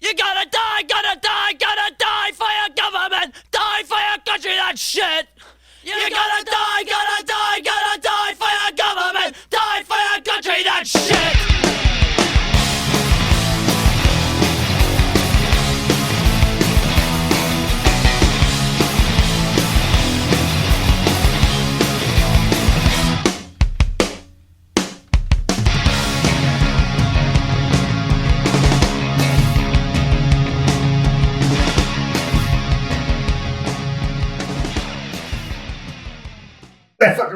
You gotta die for your government, die for your country, that shit. You gotta die for your government, die for your country, that shit.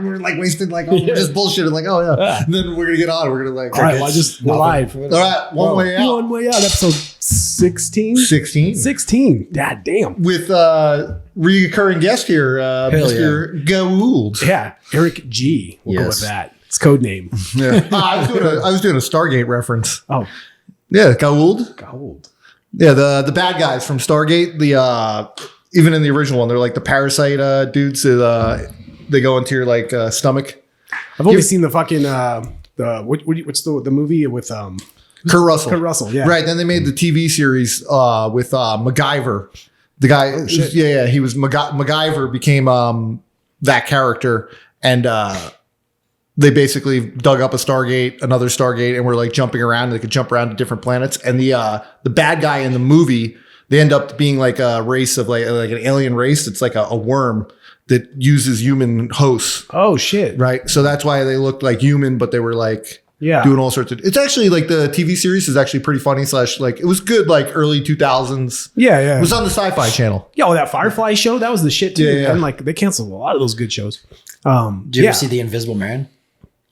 We're like wasted, like just bullshitting, like and then we're gonna get on. We're gonna like, all right, well, we're live. All right, one way out. One way out. Episode 16. 16. God damn. With recurring guest here, Mr. Gould. Yeah, Eric G. We'll go with that. It's code name. Yeah, I was doing a Stargate reference. Oh, yeah, Gould. Gould. Yeah, the bad guys from Stargate. The even in the original one, they're like the parasite dudes. They go into your like stomach. I've only seen the fucking what's the movie with Kurt Russell. Kurt Russell, yeah. Right. Then they made the TV series with MacGyver. The guy, he was MacGyver became that character, and they basically dug up another Stargate, and were like jumping around. They could jump around to different planets, and the bad guy in the movie, they end up being like a race of like an alien race. It's like a worm that uses human hosts. Oh shit! Right. So that's why they looked like human, but they were like doing all sorts of. It's actually like the TV series is actually pretty funny. / like it was good, like early 2000s. Yeah. It was on the Sci-Fi Channel. Yeah, that Firefly show, that was the shit too. Yeah. And like they canceled a lot of those good shows. Did you ever see The Invisible Man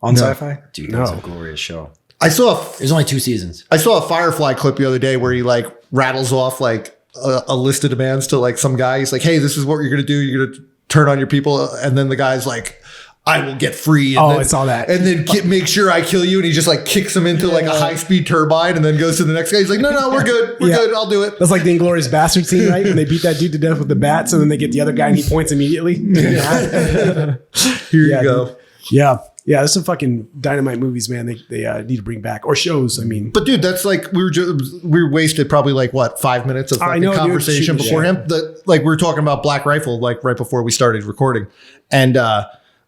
on Sci-Fi? Dude, that's a glorious show. There's only 2 seasons. I saw a Firefly clip the other day where he like rattles off like a list of demands to like some guy. He's like, "Hey, this is what you're gonna do. You're gonna turn on your people," and then the guy's like, "I will get free." And I saw that. And then make sure I kill you. And he just like kicks him into like a high-speed turbine, and then goes to the next guy. He's like, "No, we're good. We're good. I'll do it." That's like the Inglourious Bastard scene, right? When they beat that dude to death with the bats, and then they get the other guy and he points immediately. Here you go. Dude. Yeah. Yeah, there's some fucking dynamite movies, man. They need to bring back, or shows. I mean, but dude, that's like we wasted probably like what 5 minutes of fucking conversation before him. Like we were talking about Black Rifle, like right before we started recording, and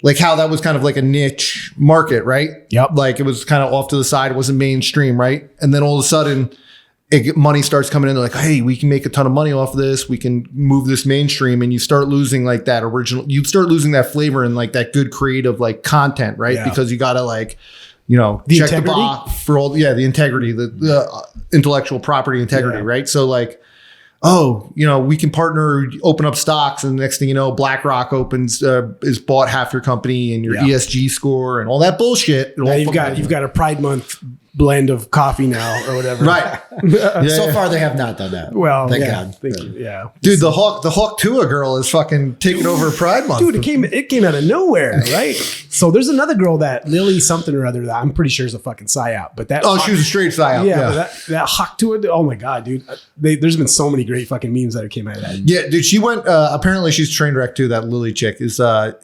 like how that was kind of like a niche market, right? Yep. Like it was kind of off to the side, it wasn't mainstream, right? And then all of a sudden, money starts coming in. They're like, "Hey, we can make a ton of money off of this. We can move this mainstream," and you start losing like that original. You start losing that flavor and like that good creative like content, right? Yeah. Because you gotta like, the check integrity? the box for all. Yeah, the integrity, the intellectual property integrity, right? So like, we can partner, open up stocks, and the next thing you know, BlackRock is bought half your company and your ESG score and all that bullshit. Now you've got a Pride Month blend of coffee now or whatever. Right. So far, they have not done that. Well, thank God. Yeah. Dude, the Hawk Tua girl is fucking taking over Pride Month. Dude, it came out of nowhere, right? So there's another girl, that Lily something or other, that I'm pretty sure is a fucking psyop. But that she was a straight psyop. Yeah. But that Hawk Tua, oh my God, dude. There's been so many great fucking memes that came out of that. Yeah, dude, she went, apparently she's train wrecked too, that Lily chick.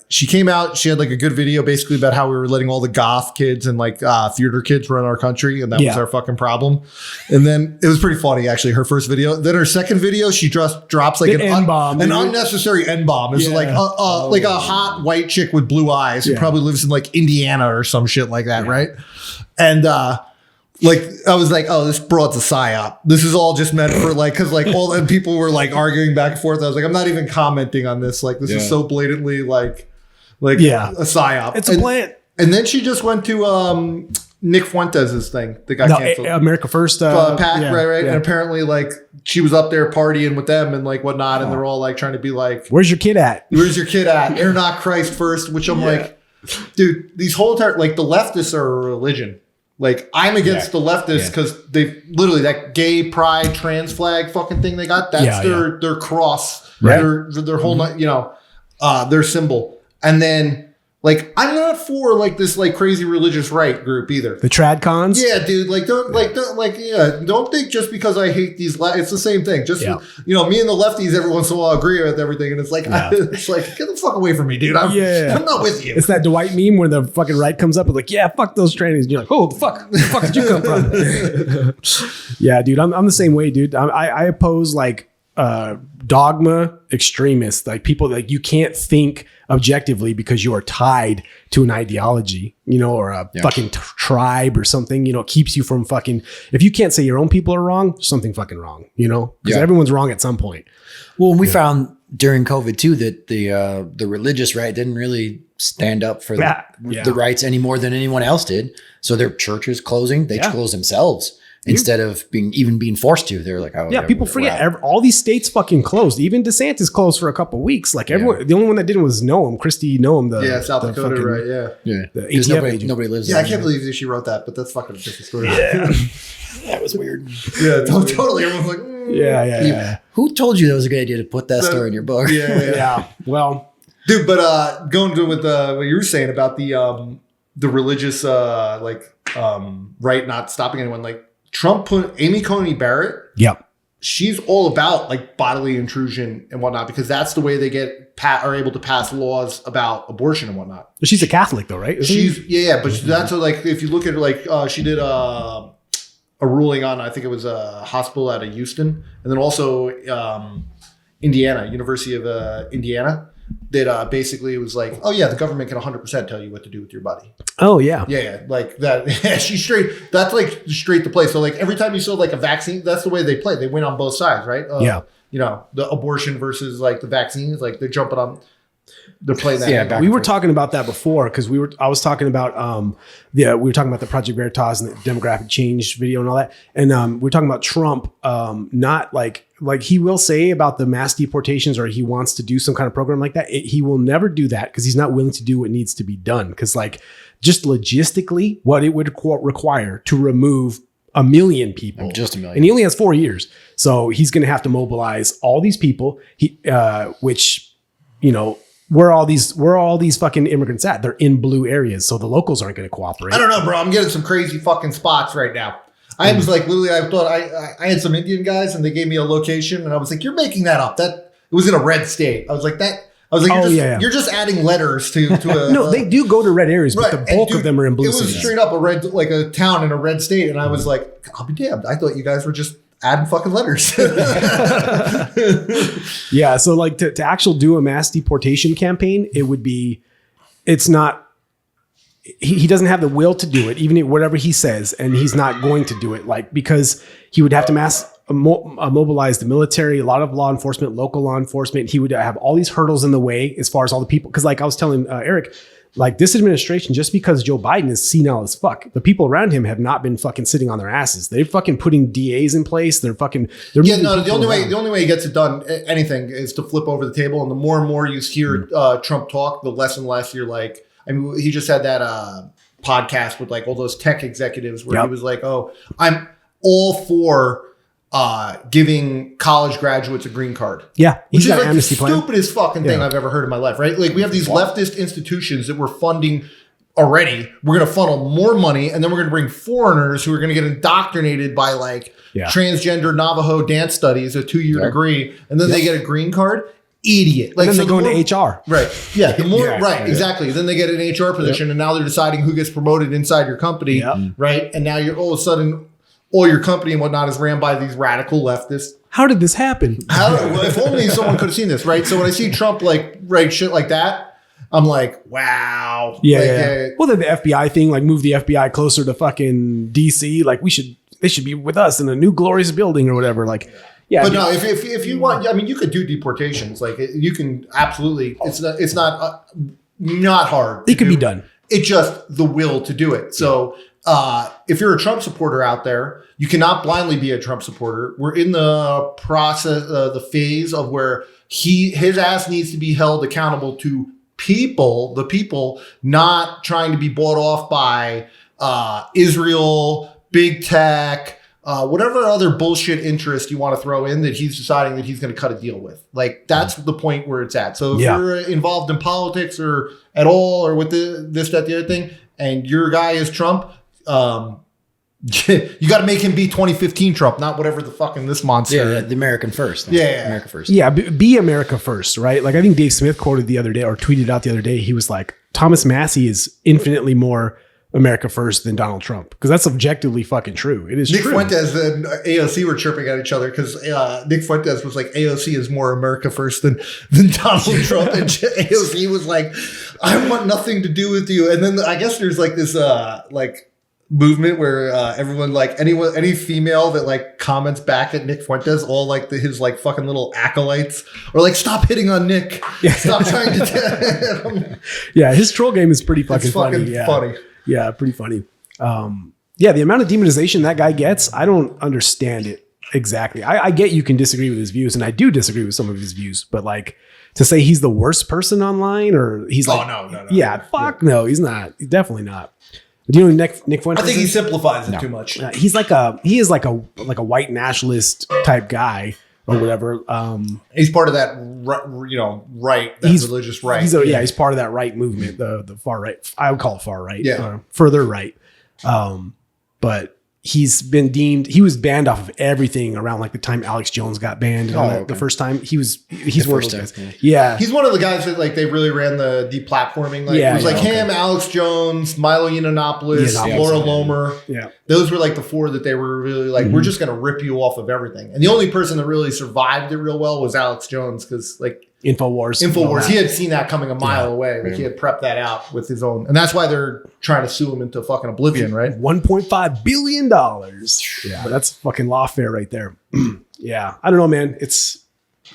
She came out, she had like a good video basically about how we were letting all the goth kids and like theater kids run our country, and that was our fucking problem. And then it was pretty funny, actually, her first video. Then her second video, she drops like an N-bomb, an unnecessary N-bomb. It's like a hot white chick with blue eyes who probably lives in like Indiana or some shit like that, right? And like I was like, oh, this broad's a psyop. This is all just meant for like, because like all the people were like arguing back and forth. I was like, I'm not even commenting on this. Like this is so blatantly like a psyop. It's a plant. And then she just went to Nick Fuentes' thing that got canceled. America First PAC, right? Yeah. And apparently, like, she was up there partying with them and like whatnot, and they're all like trying to be like, "Where's your kid at? Where's your kid at? They're not Christ first." Which I'm like, dude, these whole entire like the leftists are a religion. Like I'm against the leftists because they literally that gay pride trans flag fucking thing they got. That's their cross, their whole their symbol, and then. Like, I'm not for like this like crazy religious right group either. The trad cons. Yeah, dude. Like, don't think just because I hate these. It's the same thing. Just me and the lefties every once in a while agree with everything, and it's like, it's like, get the fuck away from me, dude. I'm not with you. It's that Dwight meme where the fucking right comes up and like, yeah, fuck those trannies. And you're like, oh, the fuck did you come from? Yeah, dude. I'm the same way, dude. I oppose like dogma extremists, like people like you can't think objectively because you are tied to an ideology, or a fucking tribe or something, it keeps you from fucking, if you can't say your own people are wrong, there's something fucking wrong, because everyone's wrong at some point. Well, we found during COVID too, that the religious right didn't really stand up for the rights any more than anyone else did. So their churches closing, they closed themselves. Instead of being forced to, they're like, oh, people forget all these states fucking closed. Even DeSantis closed for a couple of weeks. Like everyone, the only one that didn't was Christy Noem. South Dakota, fucking, right? Yeah. The ATF agent. Nobody lives there. I can't believe she wrote that, but that's fucking a different story. Yeah, that was weird. Yeah, totally. Everyone's like, yeah. Who told you that was a good idea to put that story in your book? Yeah. Well, dude, but going to with what you were saying about the religious right not stopping anyone, like. Trump put Amy Coney Barrett. Yep. She's all about like bodily intrusion and whatnot because that's the way they are able to pass laws about abortion and whatnot. But she's a Catholic though, right? But that's like if you look at her, like she did a ruling on I think it was a hospital out of Houston and then also Indiana, University of Indiana. That basically was like, oh yeah, the government can 100% tell you what to do with your body. Oh yeah, like that. She's straight. That's like straight to play. So like every time you saw like a vaccine, that's the way they play. They win on both sides, right? The abortion versus like the vaccines, like they're jumping on. They're playing that. Yeah, we were talking about that before because I was talking about we were talking about the Project Veritas and the demographic change video and all that, and we were talking about Trump not like he will say about the mass deportations or he wants to do some kind of program like that. He will never do that because he's not willing to do what needs to be done because like just logistically what it would require to remove 1 million people, just 1 million, and he only has 4 years, so he's going to have to mobilize all these people. Where all these fucking immigrants at? They're in blue areas, so the locals aren't going to cooperate. I don't know, bro. I'm getting some crazy fucking spots right now. I was like, literally, I thought I had some Indian guys, and they gave me a location, and I was like, "You're making that up." That it was in a red state. I was like, you're just adding letters to a. No, they do go to red areas, but the bulk of them are in blue. It was straight up a town in a red state, and I was like, "I'll be damned." I thought you guys were just adding fucking letters. Yeah. So like to actually do a mass deportation campaign, it's not, he doesn't have the will to do it, even whatever he says, and he's not going to do it because he would have to mobilize the military, a lot of law enforcement, local law enforcement. He would have all these hurdles in the way as far as all the people. Cause like I was telling Eric, like this administration, just because Joe Biden is senile as fuck, the people around him have not been fucking sitting on their asses. They're fucking putting DAs in place. The only way he gets it done, anything, is to flip over the table. And the more and more you hear Trump talk, the less and less you're like, I mean, he just had that podcast with like all those tech executives where he was like, oh, I'm all for giving college graduates a green card. Yeah. Which is like the stupidest fucking thing I've ever heard in my life, right? Like we have these leftist institutions that we're funding already. We're going to funnel more money and then we're going to bring foreigners who are going to get indoctrinated by like transgender Navajo dance studies, a 2-year degree, and then they get a green card. Idiot. Like, and then they go into HR. Right. Yeah. Exactly. Then they get an HR position and now they're deciding who gets promoted inside your company. Right. And now you're all of a sudden all your company and whatnot is ran by these radical leftists. How did this happen? If only someone could have seen this, right? So when I see Trump write shit like that, I'm like, wow. Yeah. Well, then the FBI thing, like move the FBI closer to fucking DC. Like they should be with us in a new glorious building or whatever. Like, yeah. But no, if you want, I mean, you could do deportations. Like you can absolutely. It's not hard. It could be done. It's just the will to do it. So. If you're a Trump supporter out there, you cannot blindly be a Trump supporter. We're in the process, the phase of where his ass needs to be held accountable to the people, not trying to be bought off by Israel, big tech, whatever other bullshit interest you want to throw in that he's deciding that he's going to cut a deal with. Like that's the point where it's at. So if you're involved in politics or at all or with this, that, the other thing, and your guy is Trump, you got to make him be 2015 Trump, not whatever the fucking this monster. Yeah, the American first. America first. Yeah, be America first, right? Like I think Dave Smith quoted the other day or tweeted out the other day. He was like, Thomas Massey is infinitely more America first than Donald Trump, because that's objectively fucking true. It is Nick true. Fuentes and AOC were chirping at each other because Nick Fuentes was like, AOC is more America first than Donald Trump, and AOC was like, I want nothing to do with you. And then I guess there's like this like movement where everyone, like any female that like comments back at Nick Fuentes, all like his like fucking little acolytes are like, stop hitting on Nick, stop trying to yeah, his troll game is pretty fucking funny. Yeah, pretty funny. The amount of demonization that guy gets, I don't understand it exactly. I get you can disagree with his views, and I do disagree with some of his views, but like to say he's the worst person online, or he's like, no. Yeah, no, he's not. He's definitely not. Do you know Nick Fuentes? I think he simplifies it too much. He is like a white nationalist type guy or whatever. He's part of that, right? That religious right. He's part of that right movement, the far right. I would call it far right. Yeah, further right. But he was banned off of everything around like the time Alex Jones got banned. The first time he's one of those guys. Yeah. He's one of the guys that like they really ran the deplatforming. Like it was like him, Alex Jones, Milo Yiannopoulos, Laura Lomer. Yeah. Those were like the four that they were really like, we're just going to rip you off of everything. And the only person that really survived it real well was Alex Jones, because like Infowars. He had seen that coming a mile away. Like he had prepped that out with his own, and that's why they're trying to sue him into fucking oblivion, right? $1.5 billion. Yeah, that's fucking lawfare right there. Yeah, I don't know, man. There's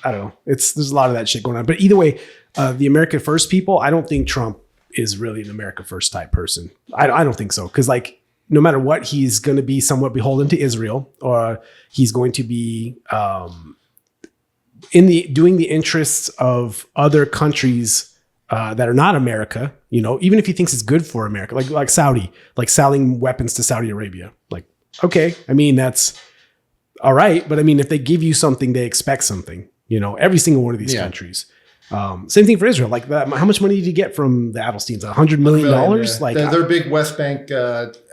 a lot of that shit going on. But either way, the America First people, I don't think Trump is really an America First type person. I don't think so, because like no matter what, he's going to be somewhat beholden to Israel, or he's going to be doing the interests of other countries that are not America, even if he thinks it's good for America, like Saudi, like selling weapons to Saudi Arabia. Like, okay, I mean, that's all right. But I mean, if they give you something, they expect something, every single one of these countries. Same thing for Israel. Like how much money did you get from the Adelsteins? $100 million? Yeah. Like they're big West Bank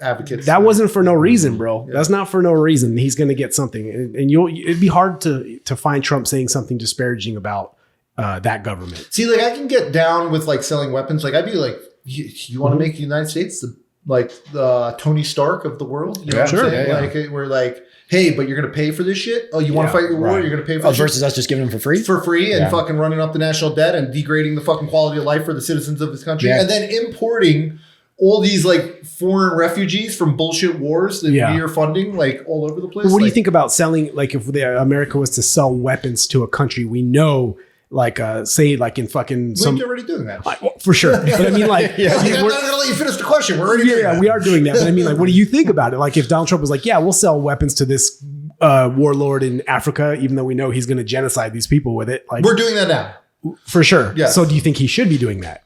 advocates. That wasn't for no reason, bro. Yeah. That's not for no reason. He's going to get something, and it'd be hard to find Trump saying something disparaging about that government. See, like I can get down with like selling weapons. Like I'd be like, you want to make the United States the Tony Stark of the world? You know what I'm saying? Yeah. Like we're like, hey, but you're going to pay for this shit? Oh, you want to fight your war? You're going to pay for this versus us just giving them for free? For free and fucking running up the national debt and degrading the fucking quality of life for the citizens of this country. Yeah. And then importing all these like foreign refugees from bullshit wars that we are funding like all over the place. But what do you think about selling, like if America was to sell weapons to a country we know, like say like in fucking we're already doing that. For sure. But I mean like I'm not gonna let you finish the question. We're already doing that. We are doing that. But I mean like what do you think about it? Like if Donald Trump was like, yeah, we'll sell weapons to this warlord in Africa, even though we know he's gonna genocide these people with it. Like we're doing that now. For sure. Yeah. So do you think he should be doing that?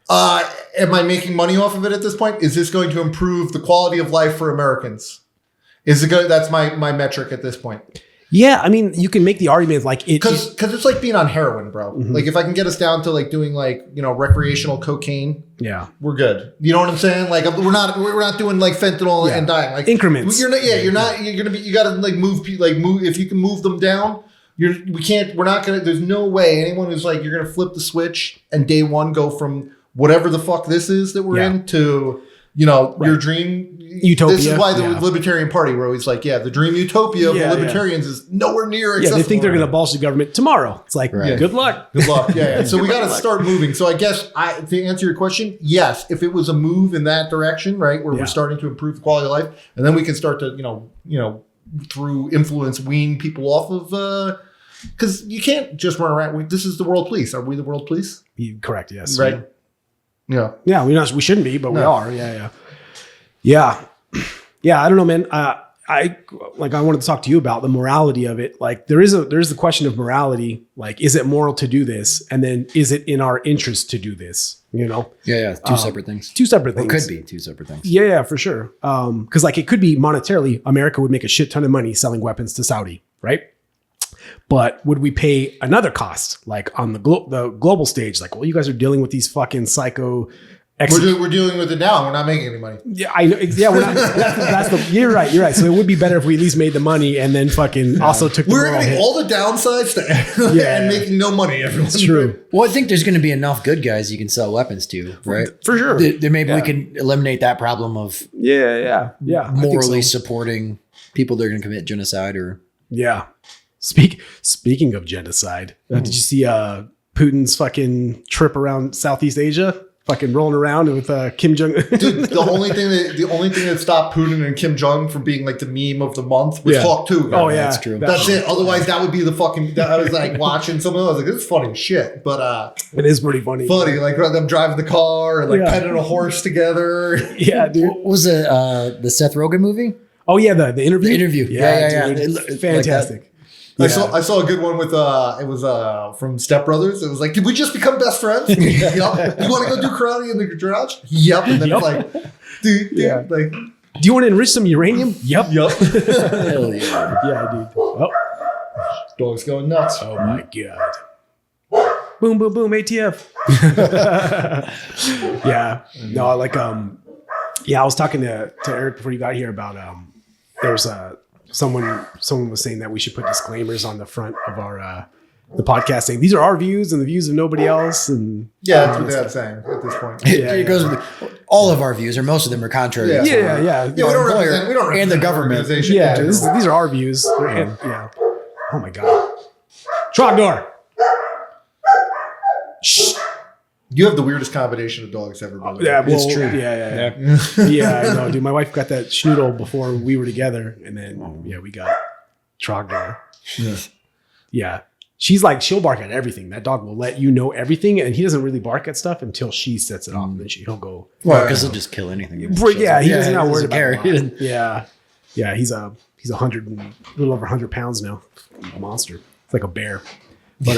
Am I making money off of it at this point? Is this going to improve the quality of life for Americans? That's my metric at this point. Yeah, I mean, you can make the argument like it because it's like being on heroin, bro. Mm-hmm. Like if I can get us down to like doing like recreational cocaine, we're good. You know what I'm saying? Like we're not doing like fentanyl and dying like increments. You're gonna you gotta like move if you can move them down. We're not gonna. There's no way anyone who's like you're gonna flip the switch and day one go from whatever the fuck this is that we're in to your dream utopia. This is why the Libertarian Party were always like, the dream utopia of the Libertarians is nowhere near accessible. They think they're going to abolish the government tomorrow. It's like, good luck. Good luck. Yeah. So we got to start moving. So I guess to answer your question, yes, if it was a move in that direction, right, where we're starting to improve the quality of life, and then we can start to, through influence, wean people off of, because you can't just run around. This is the world police. Are we the world police? Correct. Yes. Right. Yeah. Yeah. We shouldn't be, but we are. Yeah. I don't know, man. I I wanted to talk to you about the morality of it. Like there's the question of morality. Like, is it moral to do this? And then is it in our interest to do this? You know? Yeah. Two separate things. Two separate things. Or could be two separate things. Yeah, for sure. Because like it could be monetarily, America would make a shit ton of money selling weapons to Saudi, right? But would we pay another cost, like on the global stage? Like, well, you guys are dealing with these fucking psycho. We're dealing with it now. We're not making any money. Yeah, I know. Yeah, we're not. You're right. You're right. So it would be better if we at least made the money and then fucking also took the We're moral getting hit. all the downsides to and making no money. It's true. Well, I think there's going to be enough good guys you can sell weapons to, right? For sure. Then maybe we can eliminate that problem of Yeah. morally supporting people that are going to commit genocide or. Yeah. Speaking of genocide, did you see Putin's fucking trip around Southeast Asia? Fucking rolling around with Kim Jong. Dude, the only thing that stopped Putin and Kim Jong from being like the meme of the month was Hawk 2. Oh yeah, that's true. That's it. Otherwise, that would be the fucking. I was like watching something. I was like, "This is funny shit," but it is pretty funny. Funny, like them driving the car and like petting a horse together. Yeah, dude. What was it the Seth Rogen movie? Oh yeah, the interview. The interview. Yeah. Dude, fantastic. I saw a good one with it was from Step Brothers. It was like, did we just become best friends? Yep. You want to go do karate in the garage? Yep. And then it's like, dude, like, do you want to enrich some uranium? Yep. Hell yeah. Yeah, dude. Oh, dog's going nuts. oh my god. Boom, boom, boom. ATF. Yeah. No, like I was talking to Eric before you got here about there's someone was saying that we should put disclaimers on the front of our the podcast saying these are our views and the views of nobody else. And that's what they're saying at this point. It goes with all of our views, or most of them are contrary. Yeah. Yeah. We don't represent and the government. organization. Yeah, these are our views. Yeah. Oh my god. Trogdor. Shh. You have the weirdest combination of dogs ever. Yeah, well, It's true. Yeah. Yeah, I know, dude. My wife got that Schnoodle before we were together, and then we got Trogdor. Yeah. She's like, she'll bark at everything. That dog will let you know everything, and he doesn't really bark at stuff until she sets it off, and then he'll go. Well, because he'll just kill anything. He doesn't not worry care. about it. Yeah. He's 100 and a little over 100 pounds now. A monster. It's like a bear. But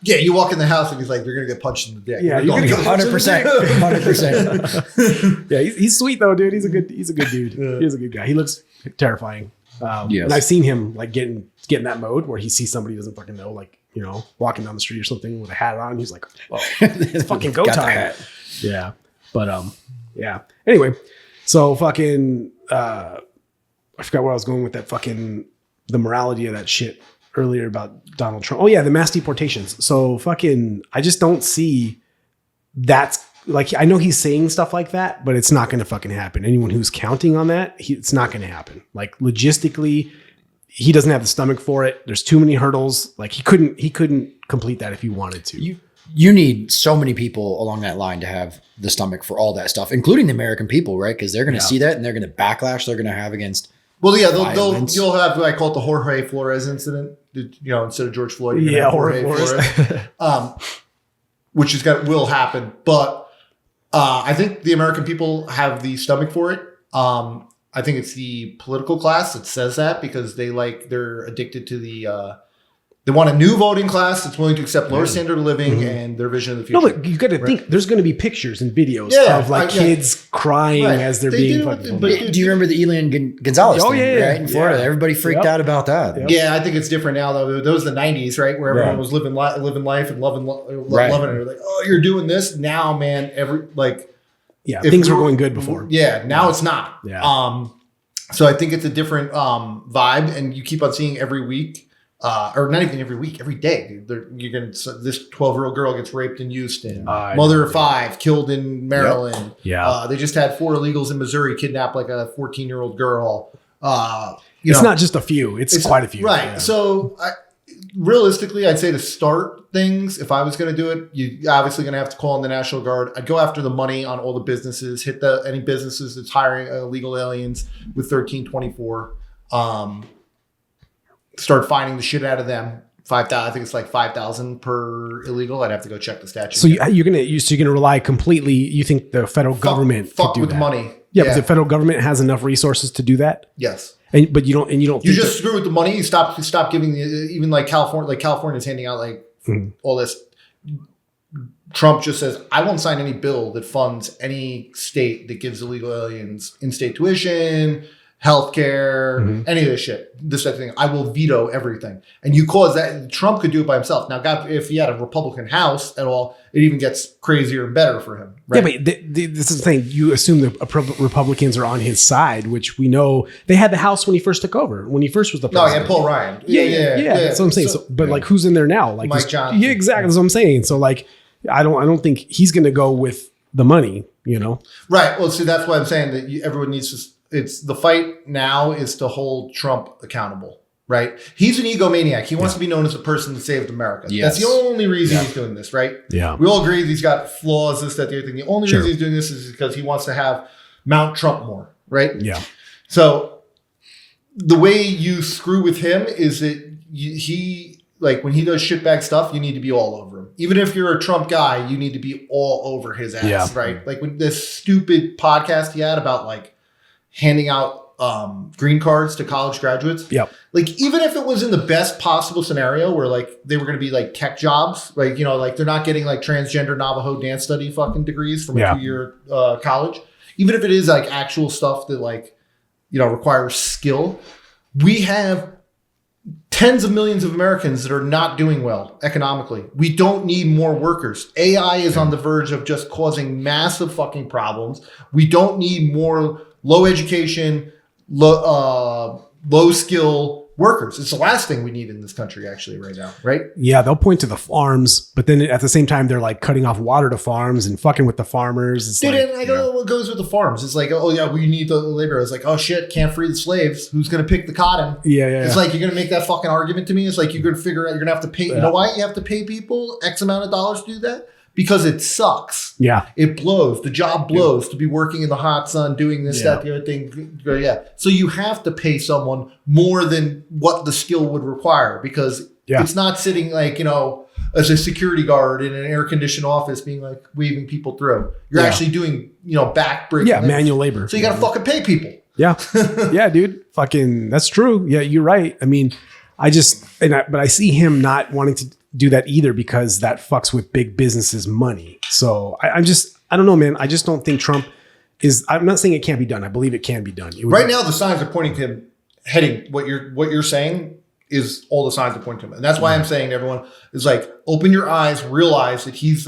yeah, you walk in the house and he's like, "You're gonna get punched in the dick." Yeah, you're gonna get 100%. Yeah, he's sweet though, dude. He's a good dude. He's a good guy. He looks terrifying. Yes. And I've seen him like get in that mode where he sees somebody he doesn't fucking know, like, you know, walking down the street or something with a hat on. He's like, "Oh, it's fucking go time." Yeah, but yeah. Anyway, so fucking I forgot where I was going with that fucking the morality of that shit earlier about Donald Trump. Oh yeah, the mass deportations. So fucking, I just don't see that's like, I know he's saying stuff like that, but it's not going to fucking happen. Anyone who's counting on that, it's not going to happen. Like logistically, he doesn't have the stomach for it. There's too many hurdles. Like he couldn't complete that if he wanted to. You need so many people along that line to have the stomach for all that stuff, including the American people, right? Because they're going to see that and they're going to backlash. They're going to have against. Well, yeah, you'll have, I call it the Jorge Flores incident. You know, instead of George Floyd, you're gonna have Jorge Flores, which will happen. But I think the American people have the stomach for it. I think it's the political class that says that because they're addicted to the. They want a new voting class that's willing to accept lower standard of living and their vision of the future. No, but you got to think there's going to be pictures and videos of like kids crying as they're being fucking. But do you remember the Elian Gonzalez thing, right? In Florida, everybody freaked out about that. Yep. Yeah, I think it's different now though. Those were the 90s, right? Where everyone was living life and loving it. They're like, oh, you're doing this now, man. Things were going good before. Yeah, now it's not. Yeah. So I think it's a different vibe, and you keep on seeing every week. Or not even every week, every day. This 12-year-old girl gets raped in Houston. Mother of 5 killed in Maryland. Yep. Yeah. They just had 4 illegals in Missouri kidnap like a 14-year-old girl. It's not just a few. It's quite a few. Right. Yeah. So realistically, I'd say to start things, if I was going to do it, you're obviously going to have to call in the National Guard. I'd go after the money on all the businesses, hit any businesses that's hiring illegal aliens with 1324. Start finding the shit out of them. 5,000. I think it's like 5,000 per illegal. I'd have to go check the statute. So you're gonna rely completely. You think the federal government fuck could do with that? money? Yeah, but the federal government has enough resources to do that. Yes. But you don't. You just screw with the money. You stop giving even like California. Like California's handing out like all this. Trump just says, I won't sign any bill that funds any state that gives illegal aliens in-state tuition, healthcare, any of this shit, this type of thing. I will veto everything. And you cause that. Trump could do it by himself. Now, God, if he had a Republican House at all, it even gets crazier and better for him. Right? Yeah, but this is the thing. You assume the Republicans are on his side, which we know they had the House when he first took over, when he first was the president. No, yeah, Paul Ryan. Yeah. That's what I'm saying. But like, who's in there now? Like Mike Johnson. Yeah, exactly. That's what I'm saying. So like, I don't think he's going to go with the money, you know? Right. Well, see, that's why I'm saying that everyone needs to, it's the fight now is to hold Trump accountable, right? He's an egomaniac. He wants to be known as the person that saved America. Yes. That's the only reason he's doing this, right? Yeah. We all agree he's got flaws, this, that, the other thing. The only reason he's doing this is because he wants to have Mount Trump more, right? Yeah. So the way you screw with him is that like when he does shitbag stuff, you need to be all over him. Even if you're a Trump guy, you need to be all over his ass, right? Like with this stupid podcast he had about like handing out green cards to college graduates. Yep. Like even if it was in the best possible scenario where like they were going to be like tech jobs, like, you know, like they're not getting like transgender Navajo dance study fucking degrees from a 2-year college. Even if it is like actual stuff that like, you know, requires skill, we have tens of millions of Americans that are not doing well economically. We don't need more workers. AI is on the verge of just causing massive fucking problems. We don't need more low education, low skill workers. It's the last thing we need in this country actually right now, right? Yeah, they'll point to the farms, but then at the same time, they're like cutting off water to farms and fucking with the farmers. It's Dude, like, and I go, what goes with the farms? It's like, oh yeah, we need the labor. It's like, oh shit, can't free the slaves. Who's going to pick the cotton? Yeah. It's like, you're going to make that fucking argument to me. It's like, you're going to figure out, you're going to have to pay. You know why you have to pay people X amount of dollars to do that? Because it sucks. Yeah. It blows. The job blows to be working in the hot sun, doing this, that, the other thing. Yeah. So you have to pay someone more than what the skill would require because it's not sitting like, you know, as a security guard in an air conditioned office being like waving people through. You're actually doing, you know, backbreaking. Yeah. Manual labor. So you got to fucking pay people. Yeah. Yeah, dude. Fucking, that's true. Yeah, you're right. I mean, but I see him not wanting to do that either because that fucks with big businesses' money. So I don't know, man. I just don't think Trump is, I'm not saying it can't be done. I believe it can be done. Right now, the signs are pointing to him heading, what you're saying is all the signs are pointing to him. And that's why I'm saying to everyone is like, open your eyes, realize that he's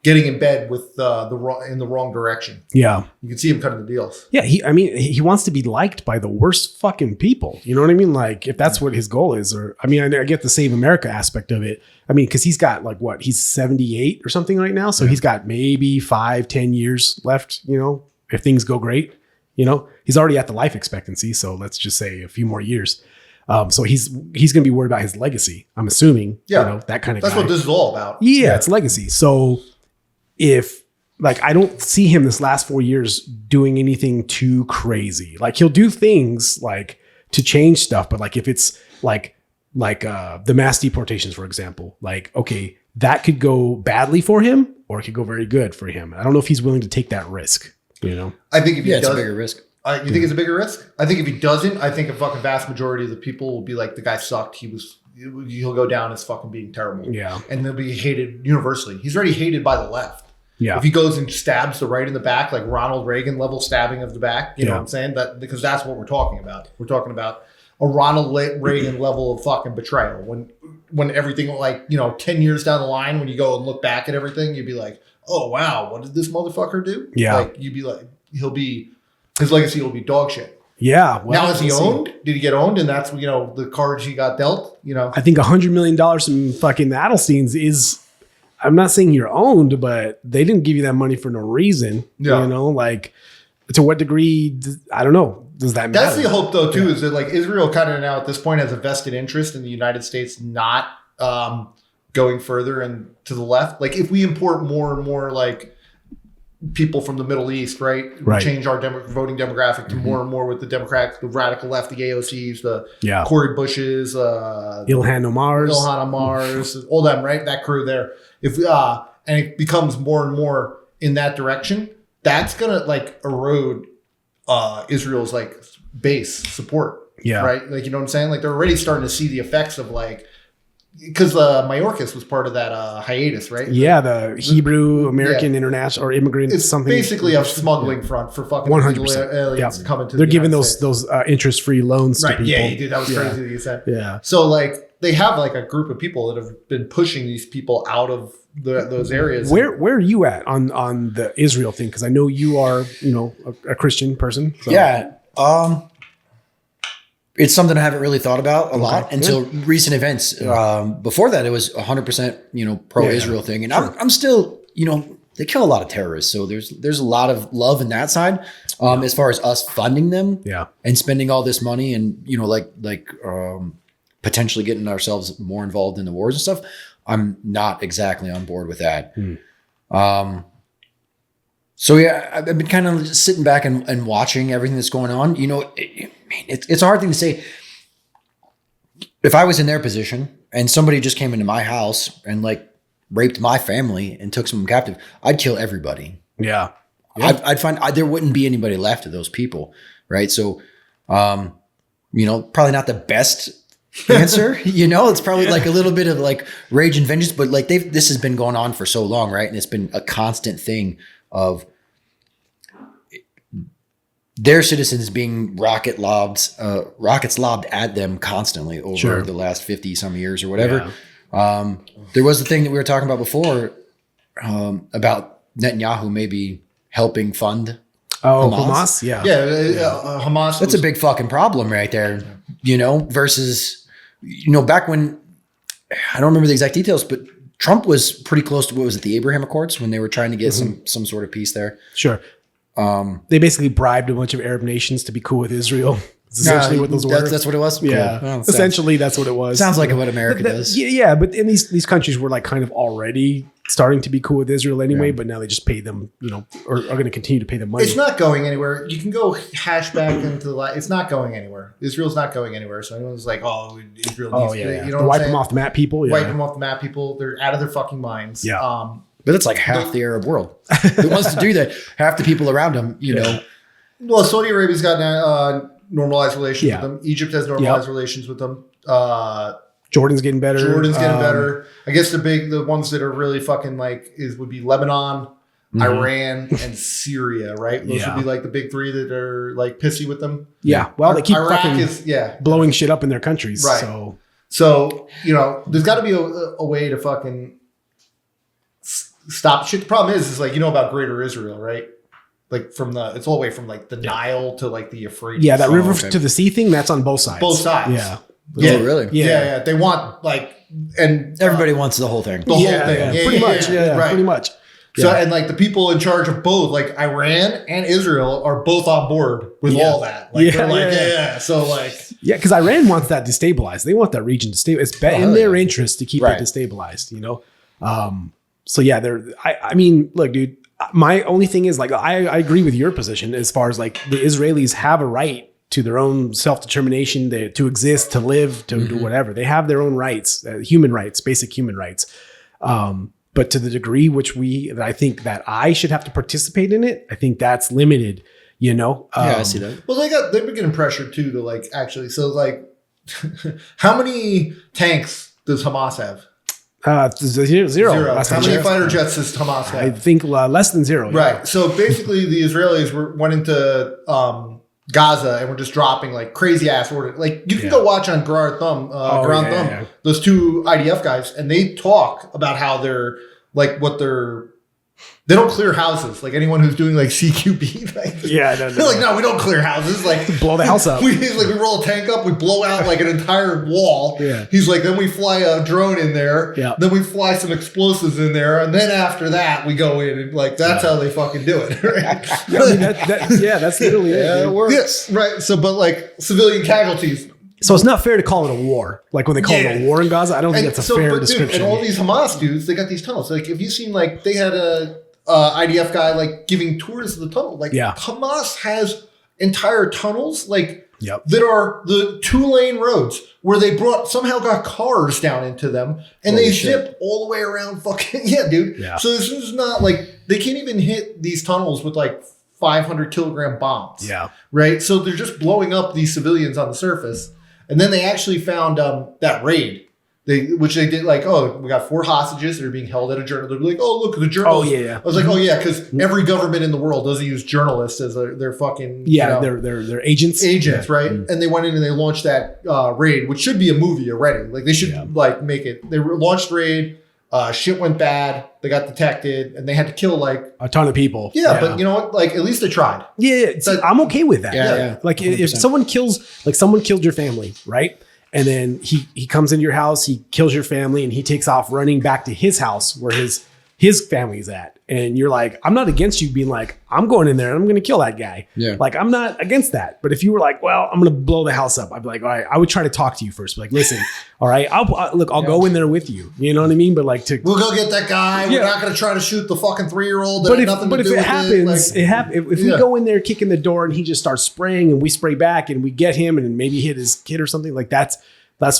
getting in bed with in the wrong direction. Yeah. You can see him cutting the deals. Yeah. He wants to be liked by the worst fucking people. You know what I mean? Like if that's what his goal is, or, I mean, I get the Save America aspect of it. I mean, cause he's got like he's 78 or something right now. So he's got maybe 5-10 years left, you know, if things go great, you know, he's already at the life expectancy. So let's just say a few more years. So he's going to be worried about his legacy. I'm assuming, you know, that kind of That's guy. what this is all about. Yeah. It's legacy. So if like, I don't see him this last 4 years doing anything too crazy. Like he'll do things like to change stuff, but like if it's like the mass deportations, for example, like, okay, that could go badly for him or it could go very good for him. I don't know if he's willing to take that risk, you know? I think if he does, it's a bigger risk. You think it's a bigger risk? I think if he doesn't, I think a fucking vast majority of the people will be like, the guy sucked. He'll go down as fucking being terrible. Yeah. And they'll be hated universally. He's already hated by the left. Yeah. If he goes and stabs the right in the back, like Ronald Reagan level stabbing of the back, you know what I'm saying? Because that's what we're talking about. We're talking about a Ronald Reagan level of fucking betrayal. When everything, like, you know, 10 years down the line, when you go and look back at everything, you'd be like, oh, wow, what did this motherfucker do? Yeah. Like, you'd be like, his legacy will be dog shit. Yeah. Well, now, is he owned? Did he get owned? And that's, you know, the cards he got dealt, you know? I think $100 million from fucking the Adelsteins is, I'm not saying you're owned, but they didn't give you that money for no reason. Yeah. You know, like to what degree, I don't know. Does that matter? That's the hope though, too, is that like Israel kind of now at this point has a vested interest in the United States not going further and to the left. Like if we import more and more like people from the Middle East, right? Change our voting demographic to more and more with the Democrats, the radical left, the AOCs, the Cory Bushes, Ilhan Omar's, all them, right? That crew there. If and it becomes more and more in that direction, that's gonna like erode Israel's like base support. Yeah. Right. Like, you know what I'm saying? Like they're already starting to see the effects of like, because Mayorkas was part of that hiatus, right? Yeah, the Hebrew American international or immigrant it's something. Basically a smuggling front for fucking 100%. aliens coming to. They're giving those interest-free loans to people. Yeah, dude, that was crazy that you said. Yeah. So like they have like a group of people that have been pushing these people out of those areas. Where are you at on the Israel thing? Because I know you are, a Christian person. So. Yeah. It's something I haven't really thought about a lot until recent events. Before that, it was 100%, pro-Israel thing. And I'm still, they kill a lot of terrorists. So there's a lot of love in that side. As far as us funding them and spending all this money and, potentially getting ourselves more involved in the wars and stuff. I'm not exactly on board with that. So yeah, I've been kind of just sitting back and watching everything that's going on. It's a hard thing to say. If I was in their position and somebody just came into my house and like raped my family and took someone captive, I'd kill everybody. Yeah. I'd find there wouldn't be anybody left of those people. Right. So, probably not the best answer, it's probably like a little bit of like rage and vengeance, but like this has been going on for so long. Right. And it's been a constant thing of their citizens being rockets lobbed at them constantly over the last 50 some years or whatever. Yeah. There was the thing that we were talking about before about Netanyahu maybe helping fund Hamas. Yeah. Hamas. That's a big fucking problem right there, versus, back when, I don't remember the exact details, but Trump was pretty close to, the Abraham Accords when they were trying to get some sort of peace there. Sure. They basically bribed a bunch of Arab nations to be cool with Israel. That's essentially what those were. That's what it was? Yeah. Cool. Essentially, that's what it was. Sounds like what America does. Yeah, but in these countries were like kind of already starting to be cool with Israel anyway, but now they just pay them, or are going to continue to pay them money. It's not going anywhere. You can go hash back into the it's not going anywhere. Israel's not going anywhere. So anyone's like, Israel needs to wipe them off the map, people. Yeah. Wipe them off the map, people. They're out of their fucking minds. Yeah. But it's like half the Arab world that wants to do that. Half the people around them, Well, Saudi Arabia's got normalized relations with them. Egypt has normalized relations with them. Jordan's getting better. I guess the ones that are really fucking would be Lebanon, Iran, and Syria, right? Those would be like the big three that are like pissy with them. Yeah. Well, they keep Iraq fucking blowing shit up in their countries. Right. So there's got to be a way to fucking stop shit. The problem is about Greater Israel, right? Like it's all the way from like the Nile to like the Euphrates. Yeah, that river to the sea thing, that's on both sides. Both sides. Yeah. Yeah, really? Yeah. They want and everybody wants the whole thing. The whole thing. Yeah, pretty much. Yeah, pretty much. So and like the people in charge of both, like Iran and Israel, are both on board with all that. Like they're like, So like because Iran wants that destabilized. They want that region to stay. It's in their interest to keep it destabilized. So yeah, I mean, look, dude. My only thing is like I agree with your position as far as like the Israelis have a right to their own self-determination, to exist, to live, to do whatever. They have their own rights, human rights, basic human rights. But to the degree which I think that I should have to participate in it, I think that's limited. I see that. Well, they've been getting pressured too to like actually. So like, how many tanks does Hamas have? Zero. How many fighter jets does Hamas have? I think less than zero. Right. So basically, the Israelis went into Gaza and were just dropping like crazy ass orders. Like you can go watch on Ground Thumb, those two IDF guys, and they talk about how they're like they don't clear houses. Like anyone who's doing like CQB, they're like, no, we don't clear houses. Like blow the house up. We roll a tank up, we blow out like an entire wall. Yeah. He's like, then we fly a drone in there. Yeah. Then we fly some explosives in there, and then after that we go in and like that's how they fucking do it. Right? That's literally it. It works. Yeah, right. So, but like civilian casualties. So it's not fair to call it a war. Like when they call it a war in Gaza, I don't think that's a fair description. And all these Hamas dudes, they got these tunnels. Like, have you seen like they had a IDF guy like giving tours of the tunnel? Like Hamas has entire tunnels that are the 2-lane roads where they somehow got cars down into them and they zip all the way around fucking dude. Yeah. So this is not like they can't even hit these tunnels with like 500 kilogram bombs. Yeah. Right. So they're just blowing up these civilians on the surface. And then they actually found that raid. Which they did like, oh, we got 4 hostages that are being held at a journal. They're like, oh, look, the journalists. Oh, yeah. I was like, oh, yeah, because every government in the world doesn't use journalists as their fucking they're agents. Agents, right? Mm-hmm. And they went in and they launched that raid, which should be a movie already. Like they should like make it. They launched raid. Shit went bad. They got detected, and they had to kill like a ton of people. Yeah, but you know what? Like at least they tried. Yeah, I'm okay with that. Yeah. Like 100%. If someone killed your family, right? And then he comes into your house, he kills your family, and he takes off running back to his house where his family's at. And you're like, I'm not against you being like, I'm going in there and I'm going to kill that guy. Yeah. Like, I'm not against that. But if you were like, well, I'm going to blow the house up, I'd be like, all right, I would try to talk to you first. Be like, listen, all right, I'll go in there with you. You know what I mean? But like we'll go get that guy. Yeah. We're not going to try to shoot the fucking 3-year-old. But if it happens, if we go in there kicking the door and he just starts spraying and we spray back and we get him and maybe hit his kid or something, like that's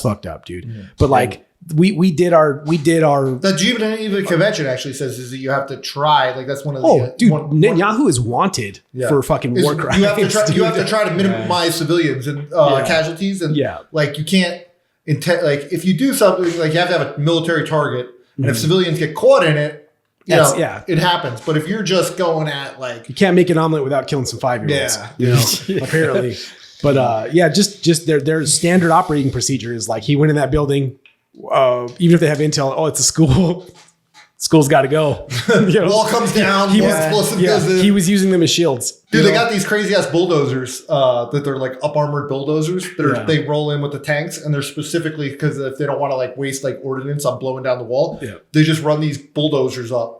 fucked up, dude. Yeah. But like we did our the Geneva Convention actually says is that you have to try, like that's one of the Netanyahu is wanted for fucking war crimes. You have to try to minimize civilians and casualties, and like you can't like if you do something like you have to have a military target, and if civilians get caught in it, it happens. But if you're just going at like you can't make an omelet without killing some 5-year-olds, apparently. But just their standard operating procedure is like he went in that building. Even if they have intel, it's a school. School's got to go. Wall comes down. Explosive goes in. He was using them as shields. Dude, they got these crazy ass bulldozers that they're like up armored bulldozers. They roll in with the tanks, and they're specifically because if they don't want to like waste like ordnance on blowing down the wall, they just run these bulldozers up,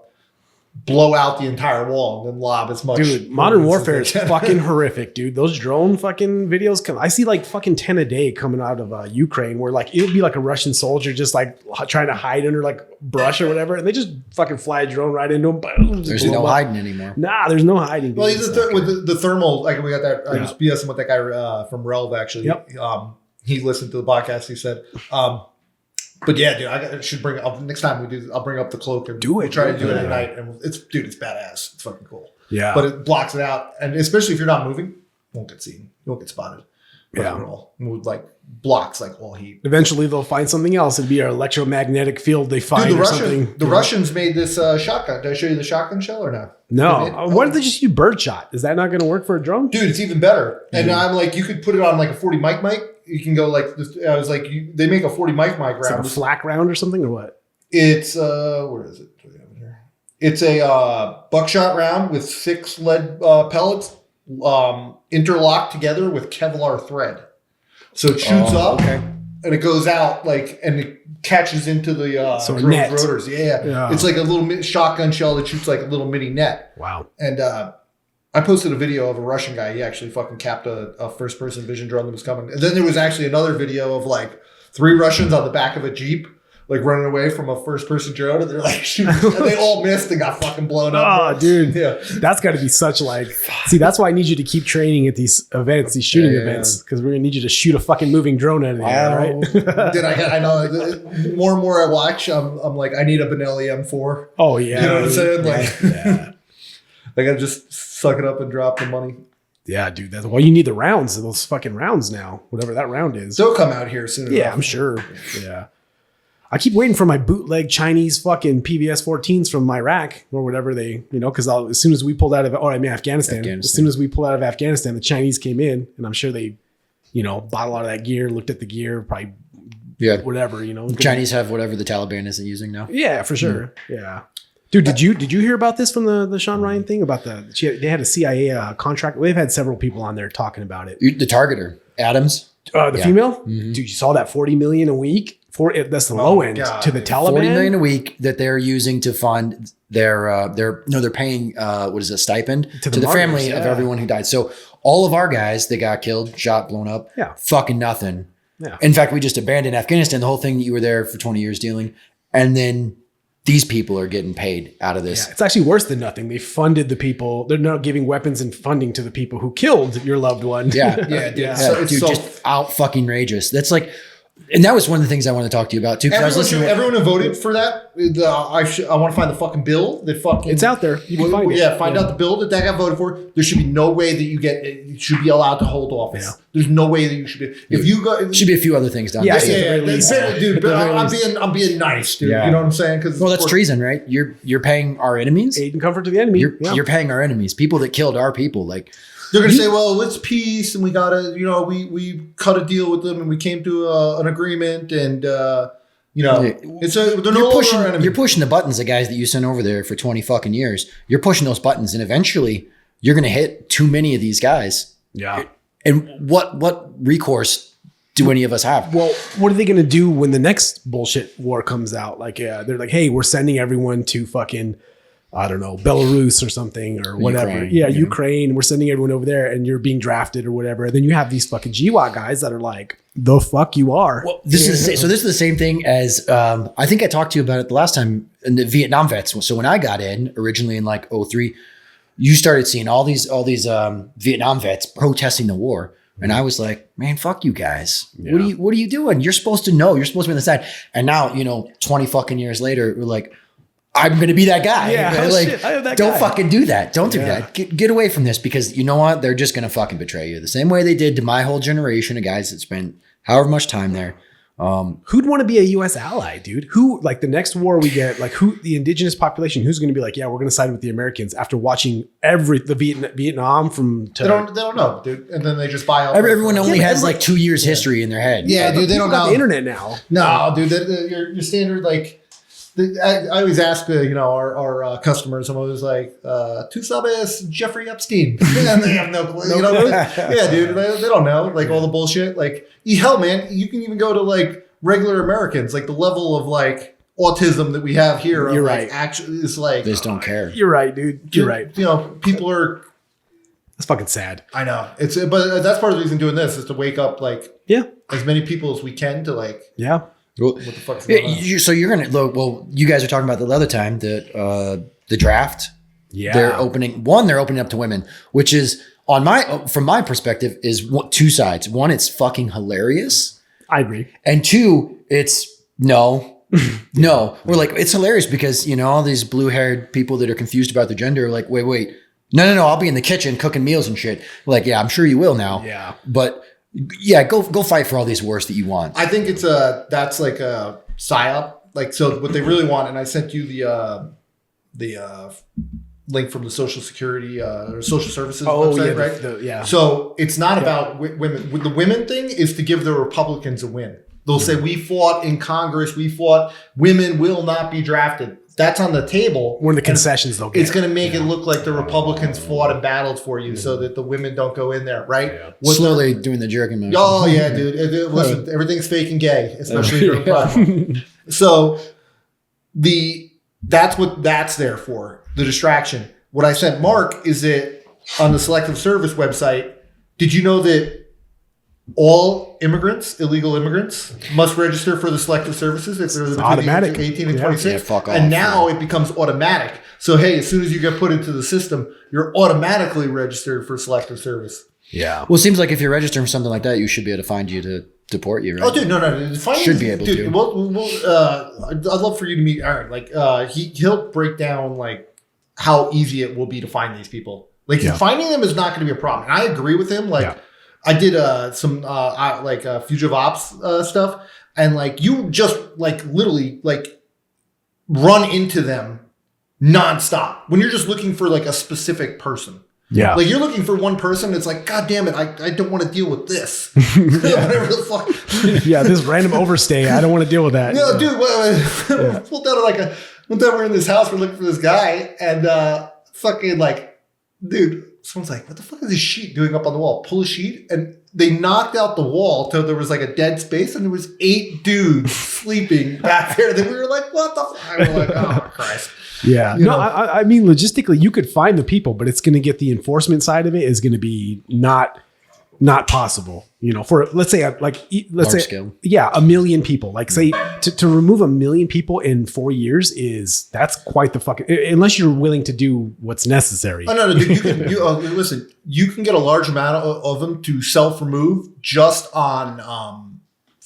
blow out the entire wall, and then lob as much. Dude, modern warfare is fucking horrific, dude. Those drone fucking videos come. I see like fucking 10 a day coming out of Ukraine, where like it'll be like a Russian soldier just like trying to hide under like brush or whatever, and they just fucking fly a drone right into him. Boom, there's no hiding anymore. Nah, there's no hiding. Well, he's with the thermal. Like we got that. I was BSing with that guy from Relv actually. Yep. He listened to the podcast. He said. But yeah, dude, I should bring up next time we do. I'll bring up the cloak and we'll try to do it at night. And it's badass. It's fucking cool. Yeah, but it blocks it out, and especially if you're not moving, you won't get seen. You won't get spotted. At all. With like blocks like all heat. Eventually, they'll find something else. It'd be an electromagnetic field they find. Dude, the Russians made this shotgun. Did I show you the shotgun shell or no? No. Why did they just use birdshot? Is that not going to work for a drone? Dude, it's even better. And I'm like, you could put it on like a 40 mic. You can go like this. I was like, they make a 40 mic round. It's like a flak round or something or what? It's where is it? It's a buckshot round with 6 lead pellets interlocked together with Kevlar thread. So it shoots up and it goes out like and it catches into the rotors. Yeah. It's like a little shotgun shell that shoots like a little mini net. Wow. And I posted a video of a Russian guy. He actually fucking capped a first-person vision drone that was coming. And then there was actually another video of like 3 Russians on the back of a Jeep, like running away from a first-person drone. And they're like shooting. And they all missed and got fucking blown up. Oh, dude. Yeah. That's got to be such like... See, that's why I need you to keep training at these events, these shooting events. Because we're going to need you to shoot a fucking moving drone out of the air, right? Dude, I know. More and more I watch, I'm like, I need a Benelli M4. Oh, yeah. You know what I'm saying? Like, I got to just suck it up and drop the money. Yeah, dude. That's why you need the rounds. Those fucking rounds now, whatever that round is. They'll come out here soon. Yeah, I'm sure. Yeah. I keep waiting for my bootleg Chinese fucking PVS 14s from Iraq or whatever because as soon as we pulled out of, Afghanistan. As soon as we pulled out of Afghanistan, the Chinese came in and I'm sure they, bought a lot of that gear, looked at the gear, probably whatever, Chinese have whatever the Taliban isn't using now. Yeah, for sure. Yeah. Dude, did you hear about this from the Sean Ryan thing about they had a CIA contract? They've had several people on there talking about it. The targeter, Adams, the female. Mm-hmm. Dude, you saw that $40 million a week that's the low end to the Taliban. $40 million a week that they're using to fund they're paying stipend to the family of everyone who died. So all of our guys that got killed, shot, blown up, fucking nothing. Yeah. In fact, we just abandoned Afghanistan. The whole thing that you were there for 20 years dealing, and then. These people are getting paid out of this. Yeah, it's actually worse than nothing. They funded the people. They're not giving weapons and funding to the people who killed your loved one. Yeah, dude. Dude, just out fucking outrageous. That's like And that was one of the things I wanted to talk to you about too. Everyone who voted for that, I want to find the fucking bill that fucking. It's out there. You can find it. Yeah, find out the bill that got voted for. There should be no way that you should be allowed to hold office. Yeah. There's no way that you should be. If you go, should be a few other things done. Yeah, dude. But I'm being nice, dude. Yeah. You know what I'm saying? Because that's treason, right? You're paying our enemies. Aid and comfort to the enemy. You're paying our enemies, people that killed our people, like. They're going to say, well, it's peace, and we got to, we cut a deal with them, and we came to an agreement, and, they're you're pushing the buttons of guys that you sent over there for 20 fucking years. You're pushing those buttons, and eventually you're going to hit too many of these guys. Yeah. And what recourse do any of us have? Well, what are they going to do when the next bullshit war comes out? Like, they're like, hey, we're sending everyone to fucking... I don't know, Belarus or something or whatever. Ukraine. We're sending everyone over there and you're being drafted or whatever. And then you have these fucking GWAT guys that are like, the fuck you are. Well, this is the same thing as, I think I talked to you about it the last time in the Vietnam vets. So when I got in originally in like 2003, you started seeing all these Vietnam vets protesting the war. And I was like, man, fuck you guys. Yeah. What are you doing? You're supposed to know. You're supposed to be on the side. And now, 20 fucking years later, we're like, I'm going to be that guy. Yeah, like, I am that don't guy. Fucking do that. Don't do that. Get away from this because you know what? They're just going to fucking betray you the same way they did to my whole generation of guys that spent however much time there. Who'd want to be a U.S. ally, dude? Who, like the next war we get, like the indigenous population, who's going to be like, yeah, we're going to side with the Americans after watching the Vietnam from. They don't know, dude. And then they just buy all. Everyone only has like 2 years history in their head. Yeah, dude. They don't know the internet now. No, dude. Your standard like. I always ask, our customers, I'm always like, tu sabes Jeffrey Epstein? And they have no clue. Yeah, dude, they don't know, like all the bullshit. Like, hell, man, you can even go to like regular Americans, like the level of like autism that we have here. You're right. Actually, is like, they just don't care. You're right, dude. You're right. People are. That's fucking sad. I know but that's part of the reason doing this is to wake up like as many people as we can to like Well, what the fuck's going on? So you're gonna look. Well, you guys are talking about the other time that the draft. Yeah, they're opening up to women, which is from my perspective is two sides. One, it's fucking hilarious. I agree. And two, it's no. We're like it's hilarious because all these blue-haired people that are confused about their gender are like, wait, no, I'll be in the kitchen cooking meals and shit. Like, yeah, I'm sure you will now. Yeah, but. Yeah, go fight for all these wars that you want. I think that's like a psyop. Like, so what they really want, and I sent you the link from the Social Security or Social Services website, right? So it's not about women. The women thing is to give the Republicans a win. They'll say we fought in Congress, women will not be drafted. That's on the table. One of the concessions they'll get. It's going to make it look like the Republicans fought and battled for you so that the women don't go in there, right? Yeah. Slowly doing the jerking motion. Oh, yeah, dude. Listen, everything's fake and gay, especially during Pride. So that's what that's there for, the distraction. What I sent Mark is that on the Selective Service website, did you know that all illegal immigrants, must register for the Selective Services if they're automatic 18 and 26. Yeah, fuck off. And now it becomes automatic. So, hey, as soon as you get put into the system, you're automatically registered for Selective Service. Yeah. Well, it seems like if you're registering for something like that, you should be able to find you to deport you, right? Oh, dude, no. Should be able to. I'd love for you to meet Aaron. Like, he'll break down like how easy it will be to find these people. Like, finding them is not going to be a problem. And I agree with him. Like. Yeah. I did some fugitive ops stuff, and like you just like literally like run into them nonstop when you're just looking for like a specific person. Yeah, like you're looking for one person. It's like, God damn it, I don't want to deal with this. Whatever the fuck. Yeah, this random overstay. I don't want to deal with that. Yeah, dude. Pulled out one time we're in this house, we're looking for this guy, and fucking like, dude. Someone's like, what the fuck is this sheet doing up on the wall? Pull a sheet, and they knocked out the wall till there was like a dead space, and there was 8 dudes sleeping back there. Then we were like, what the fuck? We were like, oh, Christ. Yeah. I mean, logistically, you could find the people, but it's going to get the enforcement side of it is going to be not possible. For let's say scale. Yeah, 1 million people. Like say to remove 1 million people in 4 years that's quite the fucking, unless you're willing to do what's necessary. Oh no, dude, listen, you can get a large amount of them to self-remove just on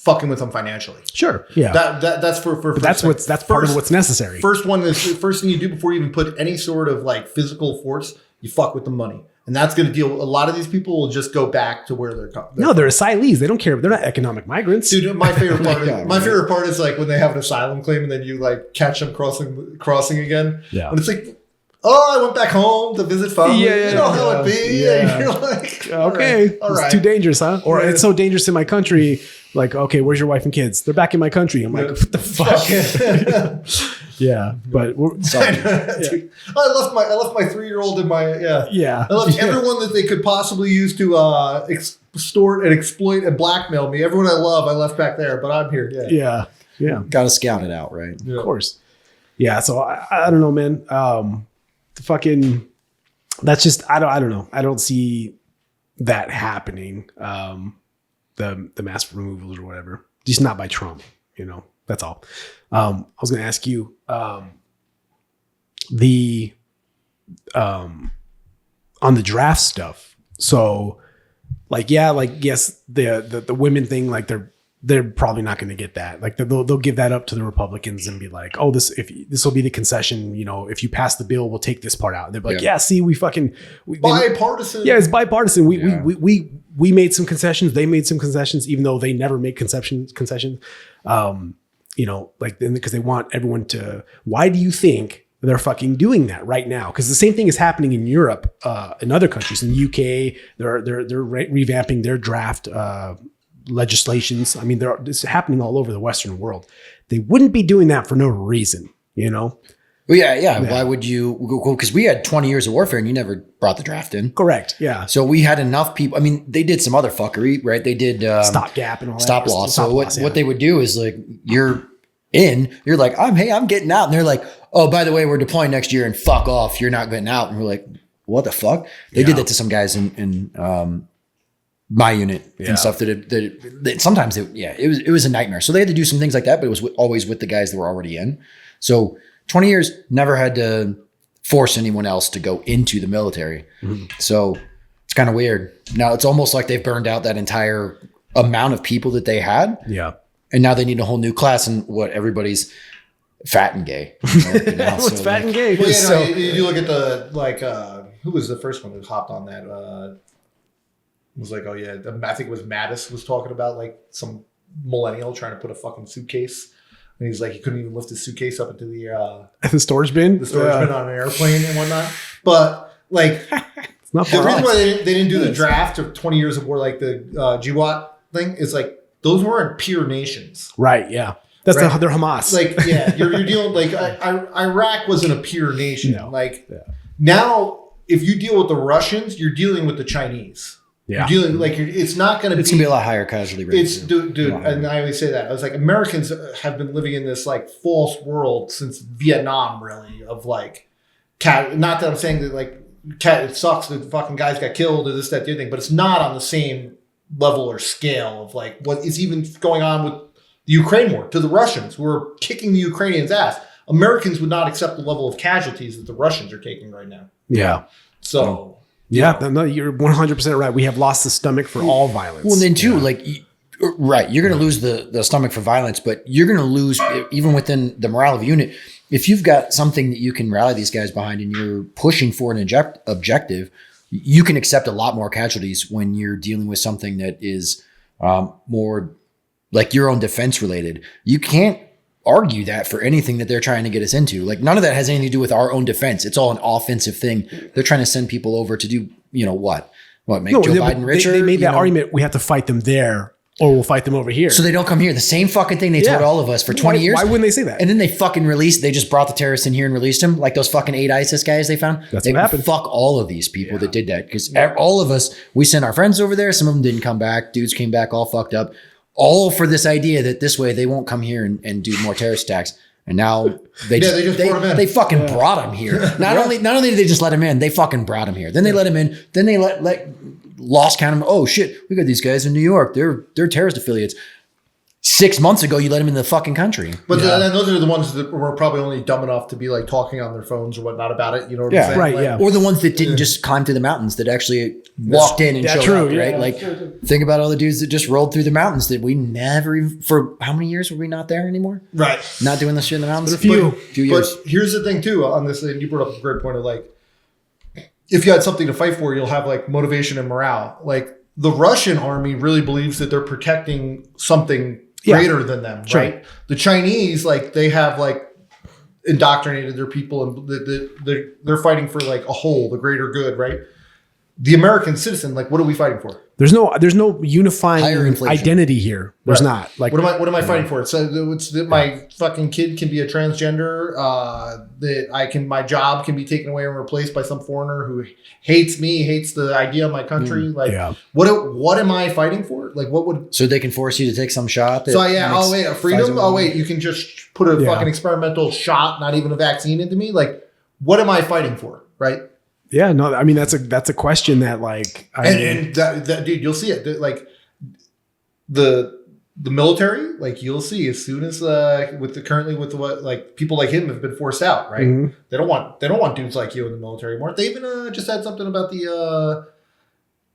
fucking with them financially. Sure. Yeah. That's for but that's part of what's necessary. First thing you do before you even put any sort of like physical force, you fuck with the money. And that's going to deal. A lot of these people will just go back to where they're they're asylees. They don't care. They're not economic migrants. Dude, my favorite part is like when they have an asylum claim and then you like catch them crossing again. Yeah. And it's like, oh, I went back home to visit family. Yeah, you know how it be. Yeah. And you're like, okay, all right. It's too dangerous, huh? Or it's so dangerous in my country. Like, okay, where's your wife and kids? They're back in my country. I'm like, what the fuck? Yeah, but Dude, I left my 3-year-old in my I left everyone that they could possibly use to extort and exploit and blackmail me. Everyone I love, I left back there, but I'm here. Yeah. Got to scout it out, right? Of course. Yeah. So I don't know, man. That's just I don't know. I don't see that happening. The mass removals or whatever, just not by Trump. That's all. I was going to ask you on the draft stuff. So yes, the women thing, like they're probably not going to get that. Like they'll give that up to the Republicans and be like, oh, this will be the concession. If you pass the bill, we'll take this part out. And they're like, see, bipartisan. Yeah, it's bipartisan. We made some concessions. They made some concessions, even though they never made concessions. Because they want everyone to. Why do you think they're fucking doing that right now? Because the same thing is happening in Europe, in other countries. In the UK, they're revamping their draft legislations. I mean, it's happening all over the Western world. They wouldn't be doing that for no reason, Well, yeah. Why would you? Because we had 20 years of warfare, and you never brought the draft in. Correct. Yeah. So we had enough people. I mean, they did some other fuckery, right? They did stopgap and all that. Stop loss. So what they would do is like you're in, you're like I'm getting out, and they're like, oh, by the way, we're deploying next year, and fuck off, you're not getting out, and we're like, what the fuck? They did that to some guys in my unit and stuff that sometimes it was a nightmare. So they had to do some things like that, but it was always with the guys that were already in. So 20 years, never had to force anyone else to go into the military. Mm-hmm. So it's kind of weird. Now it's almost like they've burned out that entire amount of people that they had. Yeah. And now they need a whole new class, and everybody's fat and gay. What's fat and gay? Well, you look at the who was the first one who hopped on that? It was like, oh yeah, I think it was Mattis was talking about like some millennial trying to put a fucking suitcase. And he's like, he couldn't even lift his suitcase up into the storage bin. The storage bin on an airplane and whatnot. But like, it's not the reason why they didn't do the draft of 20 years of war, like the GWAT thing, is like those weren't peer nations, right? Yeah, that's right? They're Hamas. Like, yeah, you're dealing like Iraq wasn't a peer nation. No. Like now, if you deal with the Russians, you're dealing with the Chinese. Yeah. You're dealing it's not going to be. It's going to be a lot higher casualty rate. It's dude, and I always say that. I was like, Americans have been living in this like false world since Vietnam, really, of like not that I'm saying that like it sucks that fucking guys got killed or this, that, the other thing, but it's not on the same level or scale of like what is even going on with the Ukraine war to the Russians who are kicking the Ukrainians' ass. Americans would not accept the level of casualties that the Russians are taking right now. Yeah. So. Yeah, no, you're 100% right. We have lost the stomach for all violence. Well, and then too, right, you're going to lose the stomach for violence, but you're going to lose even within the morale of a unit. If you've got something that you can rally these guys behind and you're pushing for an objective, you can accept a lot more casualties when you're dealing with something that is more like your own defense related. You can't argue that for anything that they're trying to get us into. Like none of that has anything to do with our own defense. It's all an offensive thing. They're trying to send people over to do, what make Joe Biden richer? They made that argument. We have to fight them there or we'll fight them over here. So they don't come here. The same fucking thing they told all of us for 20 years. Why wouldn't they say that? And then they fucking they just brought the terrorists in here and released them. Like those fucking 8 ISIS guys they found. That's what happened. Fuck all of these people that did that. Because all of us, we sent our friends over there. Some of them didn't come back. Dudes came back all fucked up. All for this idea that this way they won't come here and do more terrorist attacks. And now they fucking brought him here. Not only did they just let him in, they fucking brought him here. Then they let him in. Then they let lost count him. Oh shit, we got these guys in New York. They're terrorist affiliates. 6 months ago, you let them in the fucking country. But those are the ones that were probably only dumb enough to be like talking on their phones or whatnot about it. You know what I'm saying? Right, like, Or the ones that didn't just climb through the mountains, that actually walked in and showed up, right? Like, think about all the dudes that just rolled through the mountains that we never even, for how many years were we not there anymore? Right. Not doing this shit in the mountains? A few years. But here's the thing too on this, and you brought up a great point of like, if you had something to fight for, you'll have like motivation and morale. Like the Russian army really believes that they're protecting something greater than them, right? The Chinese, like they have like indoctrinated their people and they're fighting for like a whole, the greater good, right? The American citizen, like what are we fighting for? There's no unifying identity here. There's not. Like what am I fighting for? So it's that my fucking kid can be a transgender, that my job can be taken away and replaced by some foreigner who hates me, hates the idea of my country. What am I fighting for? Like what would so they can force you to take some shot? Freedom. You can just put a fucking experimental shot, not even a vaccine, into me. Like what am I fighting for? Right? Yeah, no, I mean that's a question that like that dude, you'll see it like the military, like you'll see as soon as with what like people like him have been forced out, right? Mm-hmm. They don't want dudes like you in the military anymore. They even just had something about the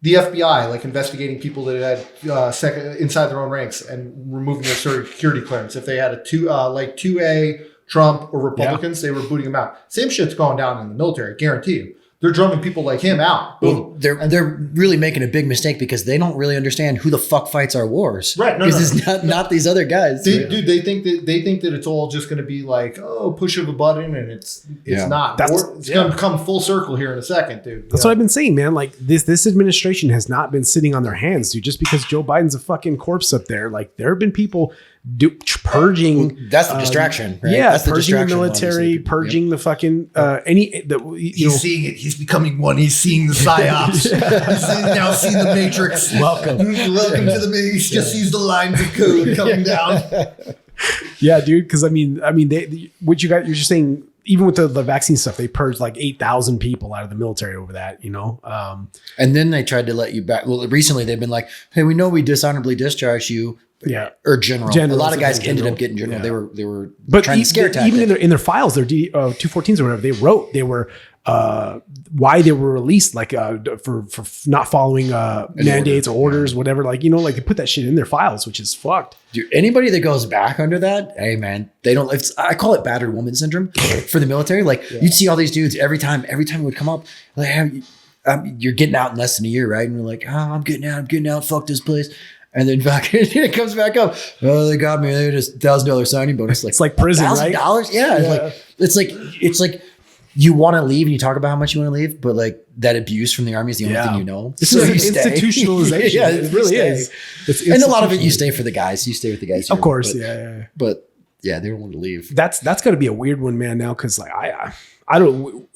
FBI like investigating people that had inside their own ranks and removing their security clearance if they had a 2A Trump or Republicans, they were booting them out. Same shit's going down in the military, I guarantee you. They're drumming people like him out. Well, they're really making a big mistake because they don't really understand who the fuck fights our wars. Right? No, it's not these other guys. Dude, they think that it's all just going to be like, push of a button, and it's not. It's going to come full circle here in a second, dude. That's what I've been saying, man. Like this administration has not been sitting on their hands, dude. Just because Joe Biden's a fucking corpse up there, like there have been people purging. That's the distraction, right? Yeah, that's purging the military, purging the fucking he's seeing it. He's becoming one. He's seeing the psyops. He's now seeing the matrix. Welcome to the matrix. He just sees the lines of code coming down. Yeah, dude. Because I mean, you're just saying. Even with the vaccine stuff, they purged like 8,000 people out of the military over that, you know? And then they tried to let you back. Well, recently they've been like, hey, we know we dishonorably discharged you. Yeah. Or general. A lot of guys ended up getting general. Yeah. They were but trying to scare tactic. Even in their files, their 214s or whatever, they were why they were released, like for not following mandates or orders, whatever. Like, you know, like they put that shit in their files, which is fucked. Dude, anybody that goes back under that, hey man, they don't. I call it battered woman syndrome for the military. Like you'd see all these dudes every time it would come up, like you're getting out in less than a year, right? And we're like, I'm getting out, fuck this place. And then it comes back up. Oh, they got me. They just $1,000 signing bonus. Like it's like prison, right? $1,000? Yeah. It's like you want to leave and you talk about how much you want to leave, but like that abuse from the army is the only thing you know. This is institutionalization. Yeah, it really is. And a lot of it, you stay for the guys. You stay with the guys. Of course, yeah. But yeah, they don't want to leave. That's got to be a weird one, man. Now, because like I don't.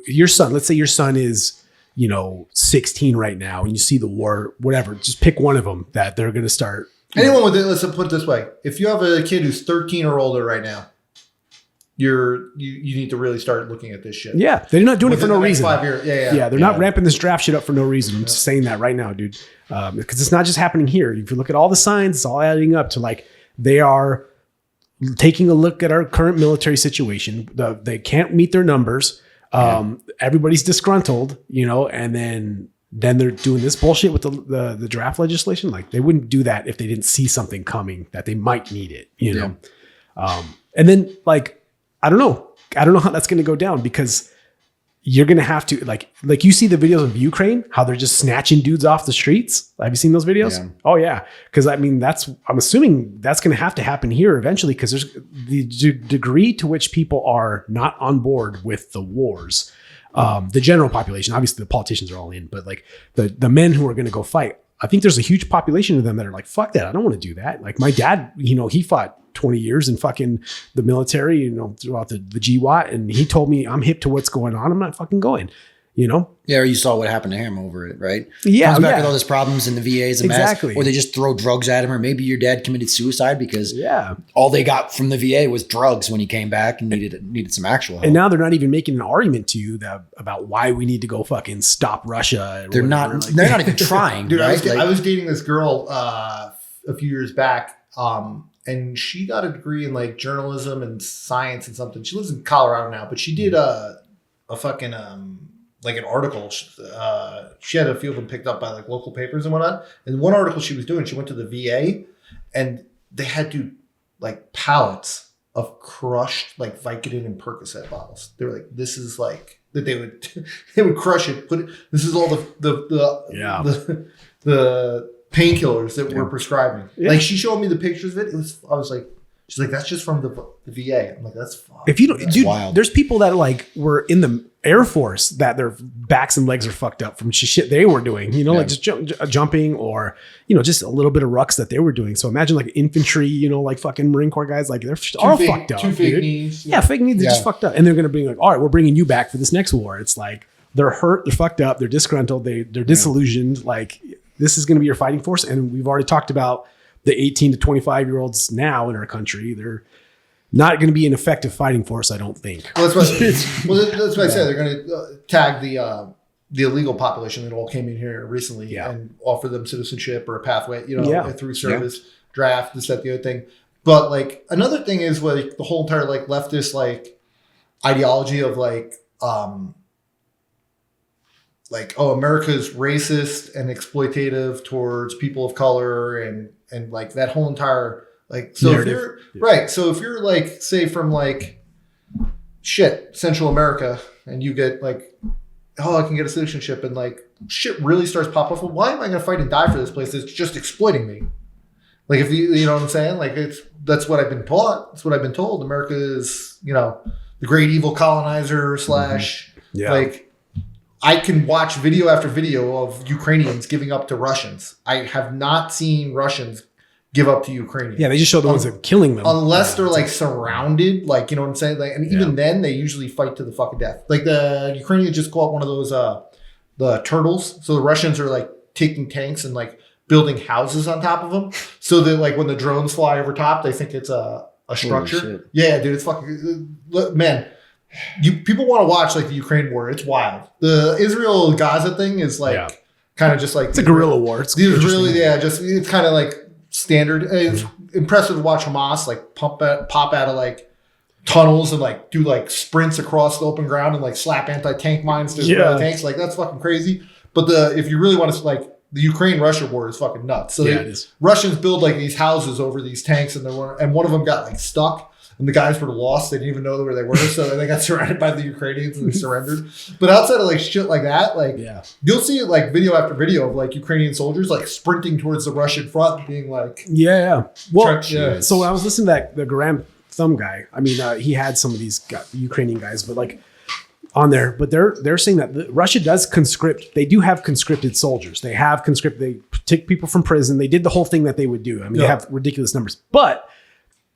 Your son. Let's say your son is 16 right now, and you see the war. Whatever. Just pick one of them that they're going to start. Anyone with it. Let's put it this way: if you have a kid who's 13 or older right now. You need to really start looking at this shit. Yeah, they're not doing it for no reason. 5 years. Yeah. They're not ramping this draft shit up for no reason. I'm just saying that right now, dude. Because it's not just happening here. If you look at all the signs, it's all adding up to like they are taking a look at our current military situation. They can't meet their numbers. Everybody's disgruntled, and then they're doing this bullshit with the draft legislation. Like they wouldn't do that if they didn't see something coming that they might need it, know. And then like. I don't know how that's going to go down because you're going to have to like you see the videos of Ukraine, how they're just snatching dudes off the streets. Have you seen those videos? Yeah. Oh yeah. Cause I mean, I'm assuming that's going to have to happen here eventually. Cause there's the degree to which people are not on board with the wars. The general population, obviously the politicians are all in, but like the men who are going to go fight, I think there's a huge population of them that are like, fuck that. I don't want to do that. Like my dad, he fought 20 years in fucking the military, throughout the GWAT. And he told me I'm hip to what's going on. I'm not fucking going, Yeah, or you saw what happened to him over it, right? Yeah. Comes back with all these problems in the VA's a mess. Exactly. Or they just throw drugs at him, or maybe your dad committed suicide because all they got from the VA was drugs when he came back and needed some actual help. And now they're not even making an argument to you about why we need to go fucking stop Russia. They're not even trying. Dude, right? I was dating this girl a few years back. And she got a degree in like journalism and science and something. She lives in Colorado now, but she did a fucking like an article. She had a few of them picked up by like local papers and whatnot. And one article she was doing, she went to the VA and they had to like pallets of crushed like Vicodin and Percocet bottles. They were like, this is like that they would crush it, put it. This is all the painkillers that we're prescribing. Yeah. Like she showed me the pictures of it. I was like, she's like, that's just from the VA. I'm like, that's fine. If you don't, dude, wild. There's people that like were in the Air Force that their backs and legs are fucked up from shit they were doing, like just jumping or, just a little bit of rucks that they were doing. So imagine like infantry, like fucking Marine Corps guys, like they're all fucked up. Fake knees. Yeah, fake knees. They're just fucked up. And they're going to be like, all right, we're bringing you back for this next war. It's like, they're hurt, they're fucked up, they're disgruntled, they're disillusioned. Like this is going to be your fighting force. And we've already talked about the 18 to 25-year-olds now in our country. They're not going to be an effective fighting force, I don't think. Well, that's what I said. They're going to tag the illegal population that all came in here recently and offer them citizenship or a pathway, through service, draft, this, that, the other thing. But like another thing is like the whole entire like leftist like ideology of like America's racist and exploitative towards people of color and like that whole entire like so narrative. If you're like say from like Central America and you get like I can get a citizenship and like shit really starts popping up. Well, why am I going to fight and die for this place that's just exploiting me? Like if you know what I'm saying? Like that's what I've been taught. That's what I've been told. America is the great evil colonizer / like I can watch video after video of Ukrainians giving up to Russians. I have not seen Russians give up to Ukrainians. Yeah, they just show the ones that are killing them. Unless they're like surrounded, like, you know what I'm saying? Like, and even then they usually fight to the fucking death. Like the Ukrainians just call out one of those, the turtles. So the Russians are like taking tanks and like building houses on top of them. So that like when the drones fly over top, they think it's a structure. Yeah, dude, it's fucking, man. People want to watch like the Ukraine war. It's wild. The Israel-Gaza thing is like kind of just like it's a guerrilla war. It's really it's kind of like standard. It's impressive to watch Hamas like pop out of like tunnels and like do like sprints across the open ground and like slap anti-tank mines to tanks. Like that's fucking crazy. But if you really want to like the Ukraine-Russia war is fucking nuts. So Russians build like these houses over these tanks and one of them got like stuck. And the guys were lost. They didn't even know where they were. So they got surrounded by the Ukrainians and they surrendered. But outside of like shit like that, like you'll see it like video after video of like Ukrainian soldiers like sprinting towards the Russian front being like. Well, so when I was listening to the Graham Thumb guy, I mean, he had some of these Ukrainian guys, but like on there, but they're saying that Russia does conscript. They do have conscripted soldiers. They have conscripted. They take people from prison. They did the whole thing that they would do. I mean, they have ridiculous numbers, but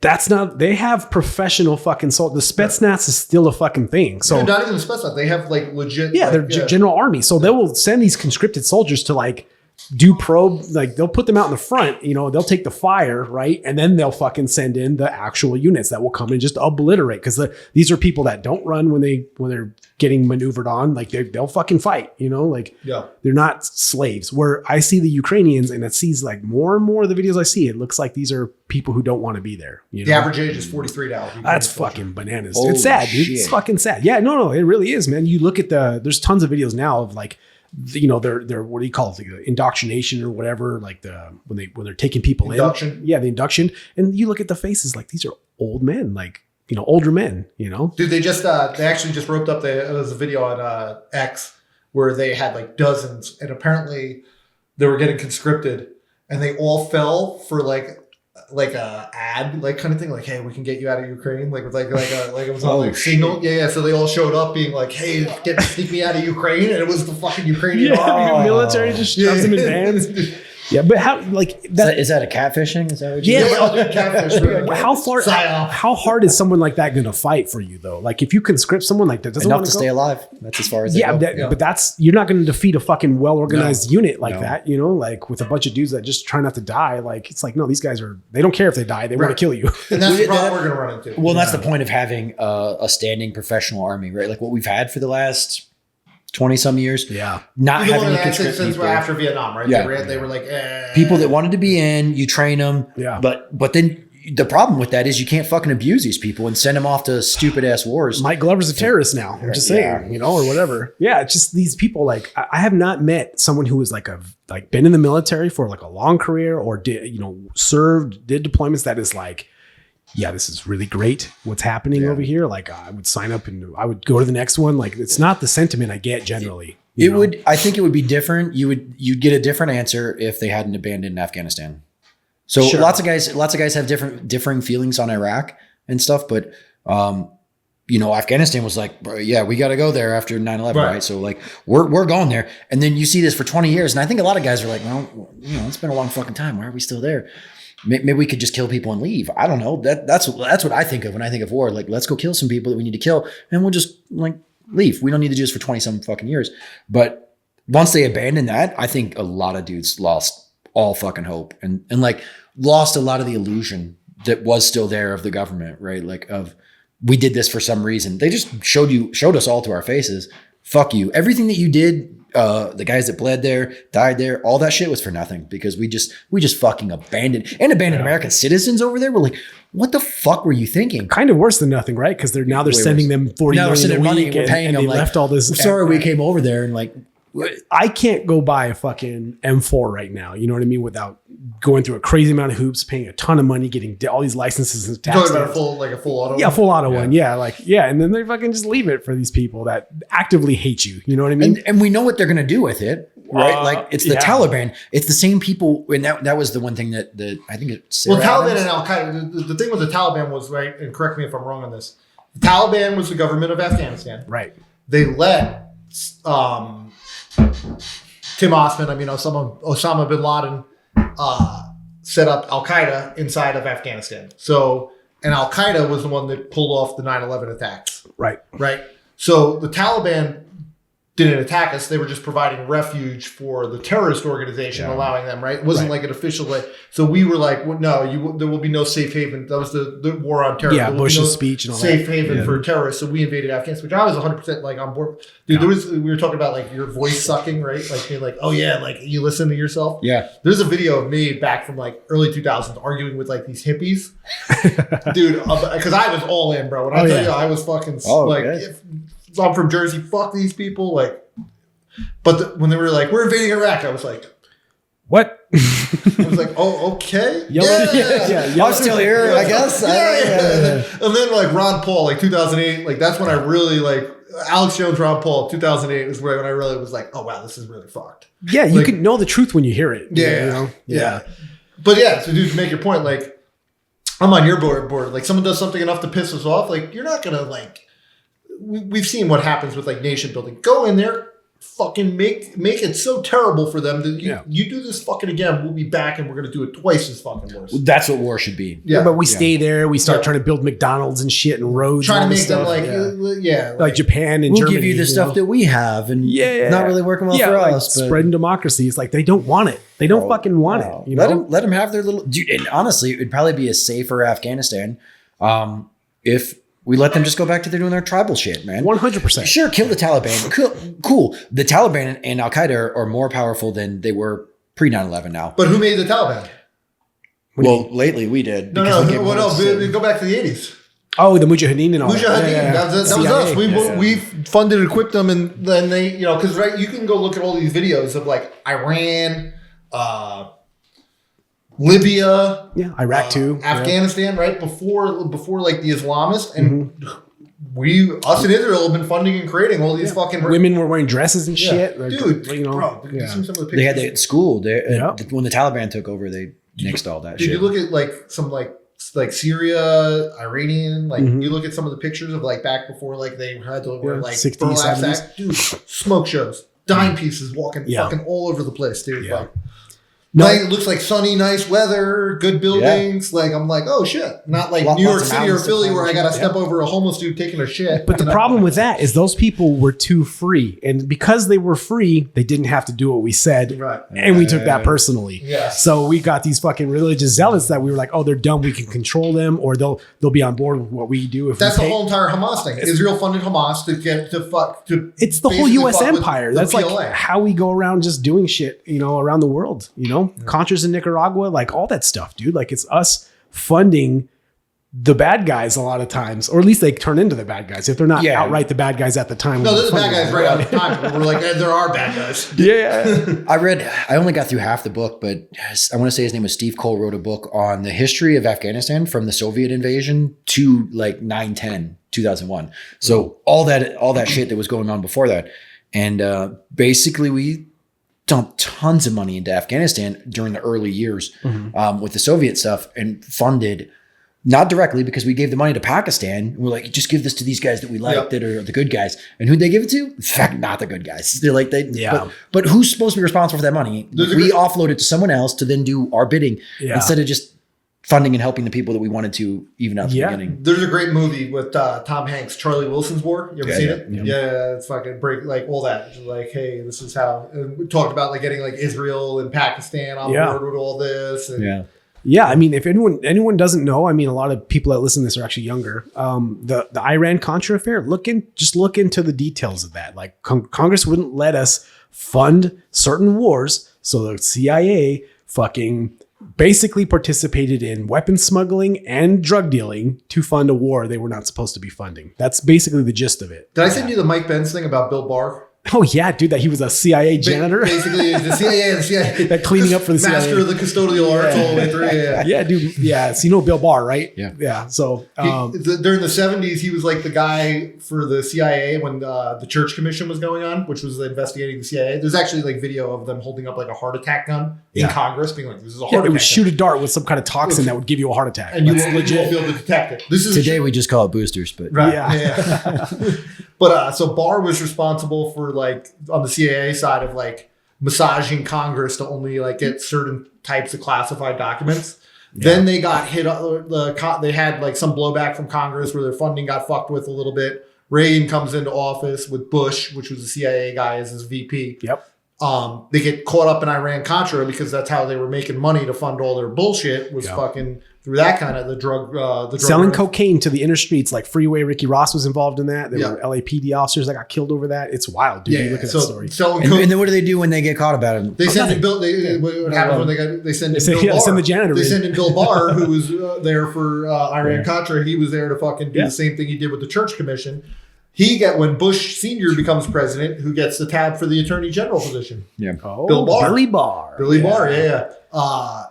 that's not, they have professional fucking soldiers. The Spetsnaz is still a fucking thing. So not even the Spetsnaz. They have like legit. Yeah, they're general army. So they will send these conscripted soldiers to like do probe, like they'll put them out in the front, they'll take the fire, right? And then they'll fucking send in the actual units that will come and just obliterate. Cause these are people that don't run when they're getting maneuvered on, like they'll fucking fight, they're not slaves. Where I see the Ukrainians and it sees like more and more of the videos I see, it looks like these are people who don't want to be there. The average age is 43 now. That's fucking bananas. Holy it's sad, dude. It's fucking sad. Yeah, no, it really is, man. You look at there's tons of videos now of like, they're what do you call it? Like indoctrination or whatever, like when they're taking people induction. The induction. And you look at the faces, like these are old men, like, older men, Dude, they actually just roped up there was a video on X where they had like dozens and apparently they were getting conscripted and they all fell for like a ad like kind of thing, like, hey, we can get you out of Ukraine, like it was on like signal. So they all showed up being like, hey, sneak me out of Ukraine, and it was the fucking Ukrainian military just shoves them in vans. Yeah, but how like that is that a catfishing? Is that what you catfish? How hard is someone like that going to fight for you though? Like if you conscript someone like that, doesn't enough to stay alive. That's as far as but that's you're not going to defeat a fucking well organized unit like that. Like with a bunch of dudes that just try not to die. Like it's like no, these guys they don't care if they die. They want to kill you. And that's the problem we're going to run into. Well, that's the point of having a standing professional army, right? Like what we've had for the last 20 some years. Yeah. Not Even having though to conscript since people. after Vietnam, right? Yeah. They were like, People that wanted to be in, you train them. Yeah. But then the problem with that is you can't fucking abuse these people and send them off to stupid ass wars. Mike Glover's a terrorist now. I'm just saying, you know, or whatever. Yeah, it's just these people. Like, I have not met someone who was like been in the military for like a long career or did, you know, served, did deployments. That is like, yeah, this is really great. What's happening over here? Like, I would sign up and I would go to the next one. Like, it's not the sentiment I get generally. I think it would be different. You'd get a different answer if they hadn't abandoned Afghanistan. So lots of guys have differing feelings on Iraq and stuff, but you know, Afghanistan was like, yeah, we got to go there after 9/11, right? So like, we're going there, and then you see this for 20 years, and I think a lot of guys are like, well, you know, it's been a long fucking time. Why are we still there? Maybe we could just kill people and leave. I don't know. That's what I think of when I think of war. Like, let's go kill some people that we need to kill, and we'll just like leave. We don't need to do this for 20 some fucking years. But once they abandoned that, I think a lot of dudes lost all fucking hope and like lost a lot of the illusion that was still there of the government, right? Like of we did this for some reason. They just showed us all to our faces. Fuck you. Everything that you did, the guys that bled there, died there, all that shit was for nothing because we just fucking abandoned American citizens over there. We're like, what the fuck were you thinking? Kind of worse than nothing, right? Because they're sending them $40 million a week, we're paying and them they like, left all this. We're sorry we came over there and like. I can't go buy a fucking M4 right now. You know what I mean? Without going through a crazy amount of hoops, paying a ton of money, getting all these licenses and taxes. Talking about a full auto. Yeah, full auto one. Yeah, and then they fucking just leave it for these people that actively hate you. You know what I mean? And we know what they're gonna do with it, right? Like it's the Taliban. It's the same people. And that was the one thing that I think it's Taliban and Al Qaeda. The thing with the Taliban was, right, and correct me if I'm wrong on this. The Taliban was the government of Afghanistan. Right. They let Tim Osman, Osama bin Laden, set up Al Qaeda inside of Afghanistan. So, and Al Qaeda was the one that pulled off the 9/11 attacks. Right. Right. So the Taliban didn't attack us. They were just providing refuge for the terrorist organization, allowing them, right? It wasn't like an official way. So we were like, well, no, there will be no safe haven. That was the war on terror. Yeah, Bush's speech and all safe that. haven for terrorists. So we invaded Afghanistan, which I was 100% like on board. Dude, we were talking about like your voice sucking, right? Like being like, oh yeah, like you listen to yourself. Yeah. There's a video of me back from like early 2000s arguing with like these hippies. Dude, because I was all in, bro. When I tell you I was fucking I'm from Jersey, fuck these people, like. But when they were like, we're invading Iraq, I was like, what? I was like, oh, okay. I'm still here, I guess. And then like Ron Paul, like 2008, like that's when I really like Alex Jones, Ron Paul, 2008 was when I really was like, oh wow, this is really fucked. Yeah, you can know the truth when you hear it. Yeah. But yeah, so dude, to make your point, like I'm on your board. Like someone does something enough to piss us off, like you're not gonna like. We've seen what happens with like nation building. Go in there, fucking make it so terrible for them that you do this fucking again, we'll be back and we're gonna do it twice as fucking worse. That's what war should be. Yeah, but we stay there. We start trying to build McDonald's and shit and roads. Trying to make them like Japan and we'll Germany. Give you the stuff that we have, and not really working well for us. But spreading democracy is like they don't want it. They don't fucking want it. You know, let them have their little. Dude, and honestly, it'd probably be a safer Afghanistan if. We let them just go back to doing their tribal shit, man. 100%. Sure, kill the Taliban. Cool. The Taliban and Al Qaeda are more powerful than they were pre 9/11 now. But who made the Taliban? Well, lately we did. No. Go back to the 80s. Oh, the Mujahideen and all that. Mujahideen. That was us. We funded and equipped them, and then they, because right, you can go look at all these videos of like Iran, Libya, Iraq too, Afghanistan, right before like the Islamists, and us in Israel have been funding and creating all these fucking women were wearing dresses and shit, dude. Bro, you see some of the pictures? They had that at school. When the Taliban took over, they nixed all that. Did you look at like some like Syria, Iranian, like you look at some of the pictures of like back before like they had to wear like 60s, burlap 70s. sack, dude, smoke shows, dime pieces walking fucking all over the place, dude. Yeah. No. Like, it looks like sunny, nice weather, good buildings. Like, I'm like, oh shit. Not like New York City or Philly where I got to step over a homeless dude taking a shit. But the problem with that is those people were too free. And because they were free, they didn't have to do what we said. Right. And we took that personally. Yeah. So we got these fucking religious zealots that we were like, oh, they're dumb. We can control them, or they'll be on board with what we do. If That's we the whole entire Hamas thing. Israel funded Hamas to get to fuck. It's the whole basically U.S. fuck with empire. the That's PLA. like how we go around just doing shit, around the world, Contras in Nicaragua, like all that stuff, dude. Like it's us funding the bad guys a lot of times, or at least they turn into the bad guys if they're not outright the bad guys at the time. No, they're the bad guys right at the time. We're like, there are bad guys. Yeah. I only got through half the book, but I want to say his name was Steve Cole, wrote a book on the history of Afghanistan from the Soviet invasion to like 9/10/2001. So all that shit that was going on before that. And basically we dumped tons of money into Afghanistan during the early years with the Soviet stuff, and funded, not directly because we gave the money to Pakistan. We're like, just give this to these guys that we like, that are the good guys. And who'd they give it to? In fact, not the good guys. They're like, but who's supposed to be responsible for that money? We offload it to someone else to then do our bidding instead of just funding and helping the people that we wanted to, even at the beginning. There's a great movie with Tom Hanks, Charlie Wilson's War. You ever seen it? Yeah. Yeah, it's fucking break, like all that. It's like, hey, this is how, and we talked about like getting like Israel and Pakistan on board with all this. And Yeah, I mean, if anyone doesn't know, I mean, a lot of people that listen to this are actually younger. The Iran-Contra affair, look into the details of that. Like Congress wouldn't let us fund certain wars, so the CIA fucking basically participated in weapons smuggling and drug dealing to fund a war they were not supposed to be funding. That's basically the gist of it. Did I send you the Mike Benz thing about Bill Barr? Oh yeah, dude, that he was a CIA janitor. Basically, the CIA and the CIA. That cleaning up for the Master CIA. of the custodial arts all the way through. Yeah, dude. Yeah, so you know Bill Barr, right? Yeah. So during the 70s, he was like the guy for the CIA when the Church Commission was going on, which was investigating the CIA. There's actually like video of them holding up like a heart attack gun in Congress, being like, "This is a heart attack." It would shoot a dart with some kind of toxin that would give you a heart attack. And you That's won't be able to detect it. This is Today we just call it boosters, but right. Yeah. But so Barr was responsible for like on the CIA side of like massaging Congress to only like get certain types of classified documents. Then they got hit. They had like some blowback from Congress where their funding got fucked with a little bit. Reagan comes into office with Bush, which was a CIA guy, as his VP. Yep. They get caught up in Iran-Contra because that's how they were making money to fund all their bullshit, was fucking through that kind of the drug selling cocaine to the inner streets, like Freeway. Ricky Ross was involved in that. There were LAPD officers that got killed over that. It's wild, dude. You look at that story. And then what do they do when they get caught about it? They send in Bill. What happens when they send in Bill Barr? Send the janitor. They send in Bill Barr, who was there for Iran-Contra. He was there to fucking do the same thing he did with the Church Commission. When Bush Sr. becomes president, who gets the tab for the Attorney General position? Yeah. Oh, Bill Barr. Billy Barr. Billy Barr, yeah.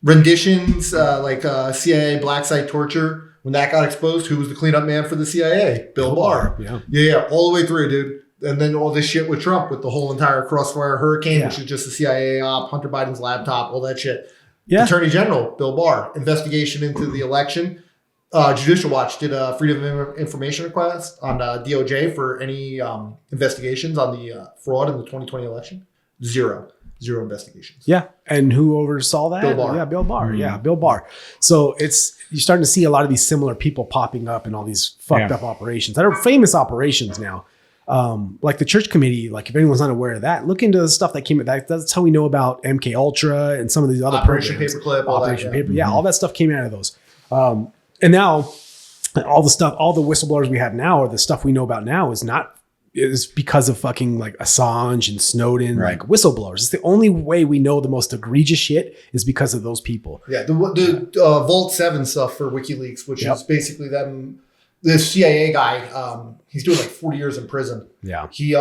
Renditions, like CIA black site torture. When that got exposed, who was the cleanup man for the CIA? Bill Barr. Yeah, all the way through, dude. And then all this shit with Trump, with the whole entire Crossfire Hurricane, which is just a CIA op, Hunter Biden's laptop, all that shit. Yeah. Attorney General, Bill Barr. Investigation into the election. Judicial Watch did a Freedom of Information request on DOJ for any investigations on the fraud in the 2020 election. Zero investigations. Yeah. And who oversaw that? Bill Barr. Yeah, Bill Barr. Yeah, Bill Barr. So you're starting to see a lot of these similar people popping up in all these fucked up operations that are famous operations now. Like the Church Committee, like if anyone's not aware of that, look into the stuff that came. That's how we know about MK Ultra and some of these other Operation programs. Paperclip, Operation Paper. Yeah, all that stuff came out of those. And now all the whistleblowers we have now, or the stuff we know about now, is because of fucking like Assange and Snowden, like whistleblowers. It's the only way we know the most egregious shit is because of those people. Yeah, the Vault 7 stuff for WikiLeaks, which is basically them. The CIA guy, he's doing like 40 years in prison. Yeah, he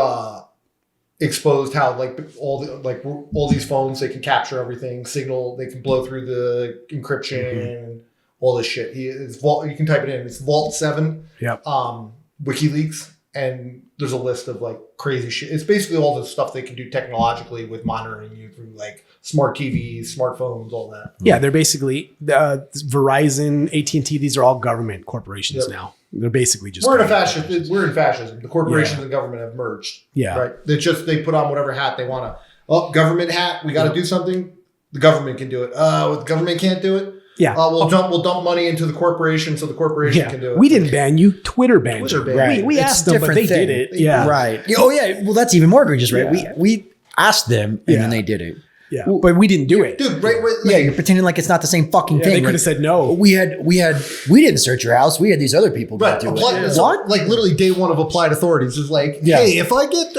exposed how like all these phones, they can capture everything, signal, they can blow through the encryption and all this shit. You can type it in. It's Vault 7. Yep. WikiLeaks, and there's a list of like crazy shit. It's basically all the stuff they can do technologically with monitoring you through like smart TVs, smartphones, all that. Yeah, they're basically Verizon, AT&T. These are all government corporations now. They're basically just we're in fascism. The corporations and government have merged. Yeah, right. They put on whatever hat they want to. Oh, government hat. We got to do something. the government can do it. The government can't do it. Yeah. We'll dump money into the corporation so the corporation can do it. We didn't ban you. Twitter banned you. Right. We asked them, but they did it. Yeah. Right. Oh, yeah. Well, that's even more egregious, right? Yeah. We asked them and then they did it. Yeah. But we didn't do it. Dude, right. Yeah, you're pretending like it's not the same fucking thing. They could have said no. We didn't search your house. We had these other people Right. do it. What? Like literally day one of applied authorities is like, hey, if I get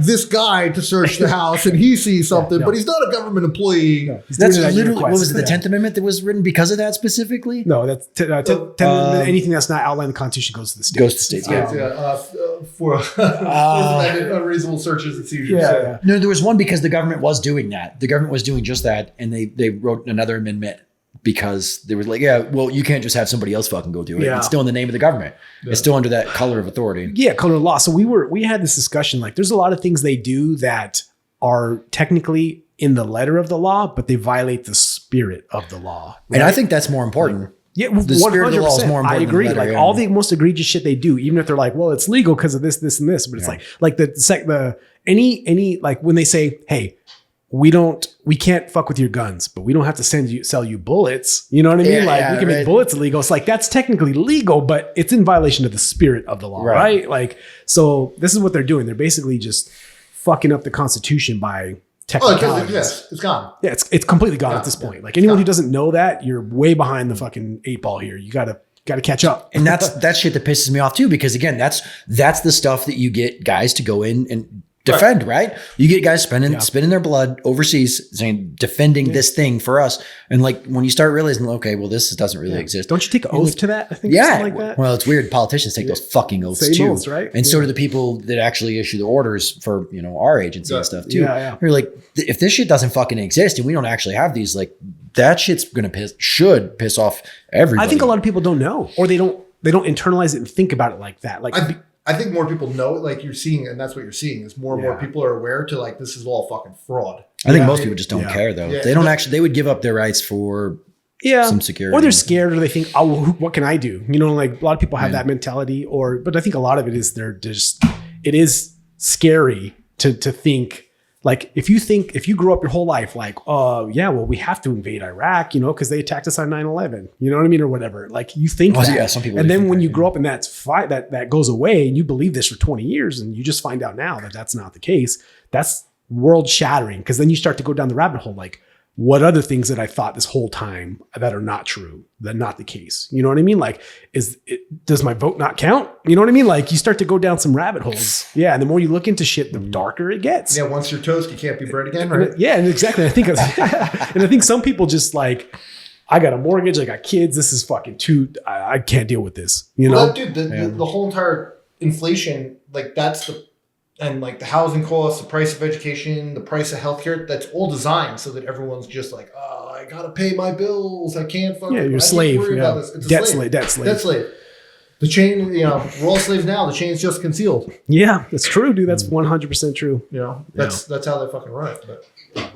this guy to search the house and he sees something, but he's not a government employee. No, that's literally, what was it, the 10th Amendment that was written because of that specifically? No, that's anything that's not outlined in the Constitution goes to the states. Goes to states, for unreasonable searches and seizures. Yeah. No, there was one because the government was doing that. The government was doing just that, and they wrote another amendment because they were like, well, you can't just have somebody else fucking go do it. It's still in the name of the government. It's still under that color of authority. Yeah, color of law. So we had this discussion, like there's a lot of things they do that are technically in the letter of the law, but they violate the spirit of the law. Right? And I think that's more important. Yeah, the spirit of the law is more important. I agree. Than the letter, all the most egregious shit they do, even if they're like, well, it's legal because of this, this, and this. But it's like any like when they say, hey, we can't fuck with your guns, but we don't have to sell you bullets. You know what I mean? We can make bullets illegal. It's like, that's technically legal, but it's in violation of the spirit of the law, right? Like, so this is what they're doing. They're basically just fucking up the Constitution by technicalities. It's gone. Yeah, it's completely gone at this point. Like anyone who doesn't know that, you're way behind the fucking 8 ball here. You gotta catch up. And that's shit that pisses me off too, because again, that's the stuff that you get guys to go in and defend, right? You get guys spending their blood overseas, defending this thing for us. And like when you start realizing, okay, well, this doesn't really exist. Don't you take an oath to that? I think something like that. Well, it's weird. Politicians take those fucking oaths too, oaths, right? And so do the people that actually issue the orders for our agency and stuff too. You're like, if this shit doesn't fucking exist and we don't actually have these, like that shit's should piss off everybody. I think a lot of people don't know, or they don't internalize it and think about it like that. Like I think more people know it, like you're seeing, and that's what you're seeing is more and more people are aware to like, this is all fucking fraud. I think most people just don't care though. They don't actually, they would give up their rights for some security. Or they're scared, or they think, oh, well, what can I do? Like a lot of people have that mentality, but I think a lot of it is it is scary to think. Like if you grew up your whole life like, we have to invade Iraq, because they attacked us on 9/11, you know what I mean, or whatever. Like you think that. Yeah, some people. And then when you grow up and that goes away, and you believe this for 20 years, and you just find out now that that's not the case. That's world shattering, because then you start to go down the rabbit hole. Like, what other things that I thought this whole time that are not true, that not the case? You know what I mean? Like, does my vote not count? You know what I mean? Like, you start to go down some rabbit holes. Yeah, and the more you look into shit, the darker it gets. Yeah, once you're toast, you can't be bread again, right? Yeah, and exactly. I think, and I think some people just like, I got a mortgage, I got kids. This is fucking I can't deal with this. Well, dude, the whole entire inflation, like and like the housing costs, the price of education, the price of healthcare, that's all designed so that everyone's just like, oh, I gotta pay my bills. I can't fucking. Yeah, you're a slave. About this. It's debt slave. Debt slave. The chain, we're all slaves now. The chain's just concealed. Yeah, that's true, dude. That's 100% true. That's how they fucking run it. But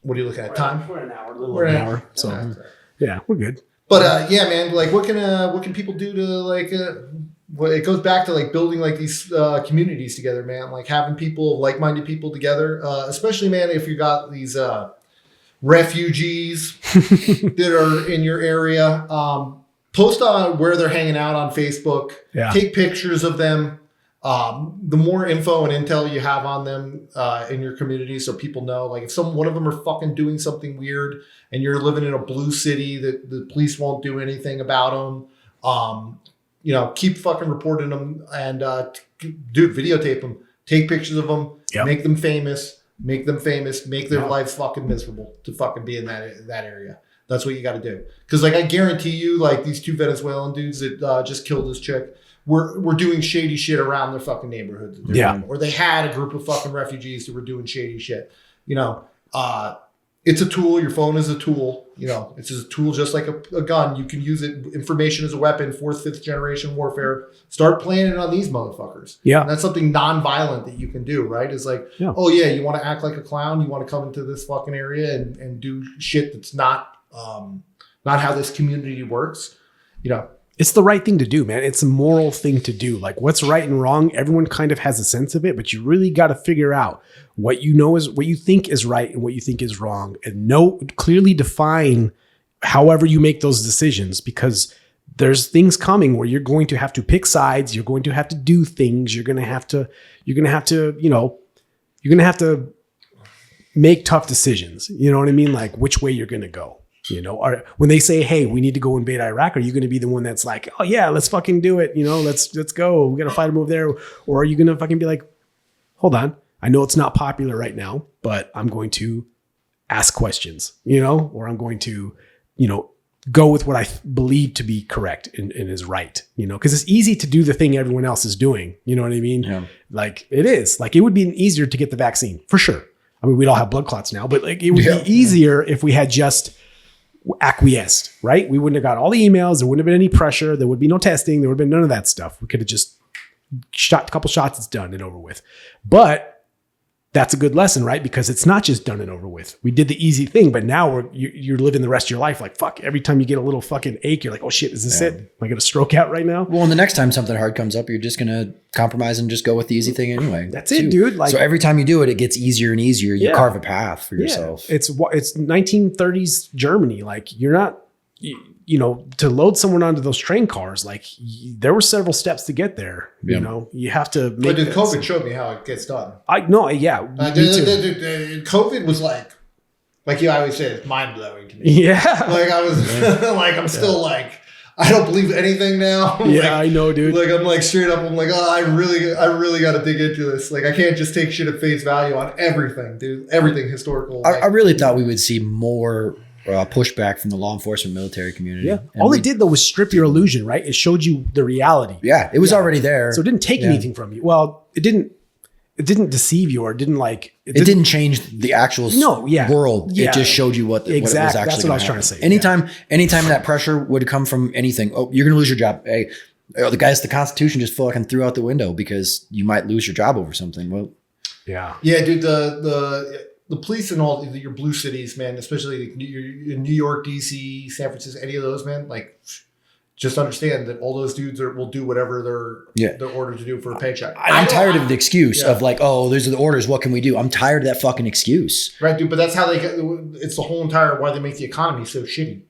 what are you looking at? Time? We're an hour. A little over an hour. So yeah, we're good. But man, like what can people do to like well, it goes back to like building like these communities together, man. Like having like-minded people together, especially, man, if you got these refugees that are in your area. Post on where they're hanging out on Facebook. Yeah. Take pictures of them. The more info and intel you have on them in your community, so people know, like if one of them are fucking doing something weird and you're living in a blue city that the police won't do anything about them. Keep fucking reporting them and videotape them, take pictures of them, make them famous, make their lives fucking miserable to fucking be in that area. That's what you got to do. Because like I guarantee you, like these 2 Venezuelan dudes that just killed this chick, were doing shady shit around their fucking neighborhood. Or they had a group of fucking refugees that were doing shady shit. It's a tool. Your phone is a tool. It's a tool just like a gun. You can use it. Information as a weapon. 4th, 5th generation warfare. Start playing it on these motherfuckers. Yeah. And that's something non-violent that you can do, right? It's like, you want to act like a clown. You want to come into this fucking area and do shit that's not how this community works. It's the right thing to do, man. It's a moral thing to do. Like what's right and wrong, everyone kind of has a sense of it, but you really got to figure out what you know is what you think is right and what you think is wrong, and clearly define however you make those decisions, because there's things coming where you're going to have to pick sides. You're going to have to do things. You're going to have to make tough decisions. You know what I mean? Like which way you're going to go. Or when they say, hey, we need to go invade Iraq, are you going to be the one that's like, oh yeah, let's fucking do it. Let's go. We're going to fight them over there. Or are you going to fucking be like, hold on. I know it's not popular right now, but I'm going to ask questions, or I'm going to, go with what I believe to be correct and is right, because it's easy to do the thing everyone else is doing. You know what I mean? Yeah. Like it is like, it would be easier to get the vaccine for sure. I mean, we'd all have blood clots now, but like it would be easier if we had just acquiesced, right? We wouldn't have got all the emails. There wouldn't have been any pressure. There would be no testing. There would have been none of that stuff. We could have just shot a couple shots. It's done and over with. But that's a good lesson, right? Because it's not just done and over with. We did the easy thing, but now you're living the rest of your life like, fuck, every time you get a little fucking ache, you're like, oh shit, is this it? Am I going to stroke out right now? Well, and the next time something hard comes up, you're just going to compromise and just go with the easy thing anyway. That's it, dude. So every time you do it, it gets easier and easier. You carve a path for yourself. It's 1930s Germany. Like you're not, to load someone onto those train cars, like there were several steps to get there. You have to make. But dude, COVID showed me how it gets done. COVID was like you always say, it's mind blowing to me. Yeah. Like I was like, I'm still like, I don't believe anything now. Yeah, I know, dude. Like I'm like straight up, I'm like, oh, I really got to dig into this. Like I can't just take shit at face value on everything, dude. Everything historical. I really thought we would see more pushback from the law enforcement military community. Yeah. All it did though was strip your illusion, right? It showed you the reality. Yeah. It was already there. So it didn't take anything from you. Well, it didn't deceive you or didn't like, it didn't change the actual world. Yeah. It just showed you what it was actually. That's what I was trying to say. Anytime that pressure would come from anything, oh, you're going to lose your job. Hey, the Constitution just fucking threw out the window because you might lose your job over something. Well, yeah, dude, the police in all your blue cities, man, especially in New York, DC, San Francisco, any of those, man, like just understand that all those dudes will do whatever they're ordered to do for a paycheck. I'm tired of the excuse of like, oh, those are the orders. What can we do? I'm tired of that fucking excuse. Right, dude. But that's how they get. It's the whole entire why they make the economy so shitty.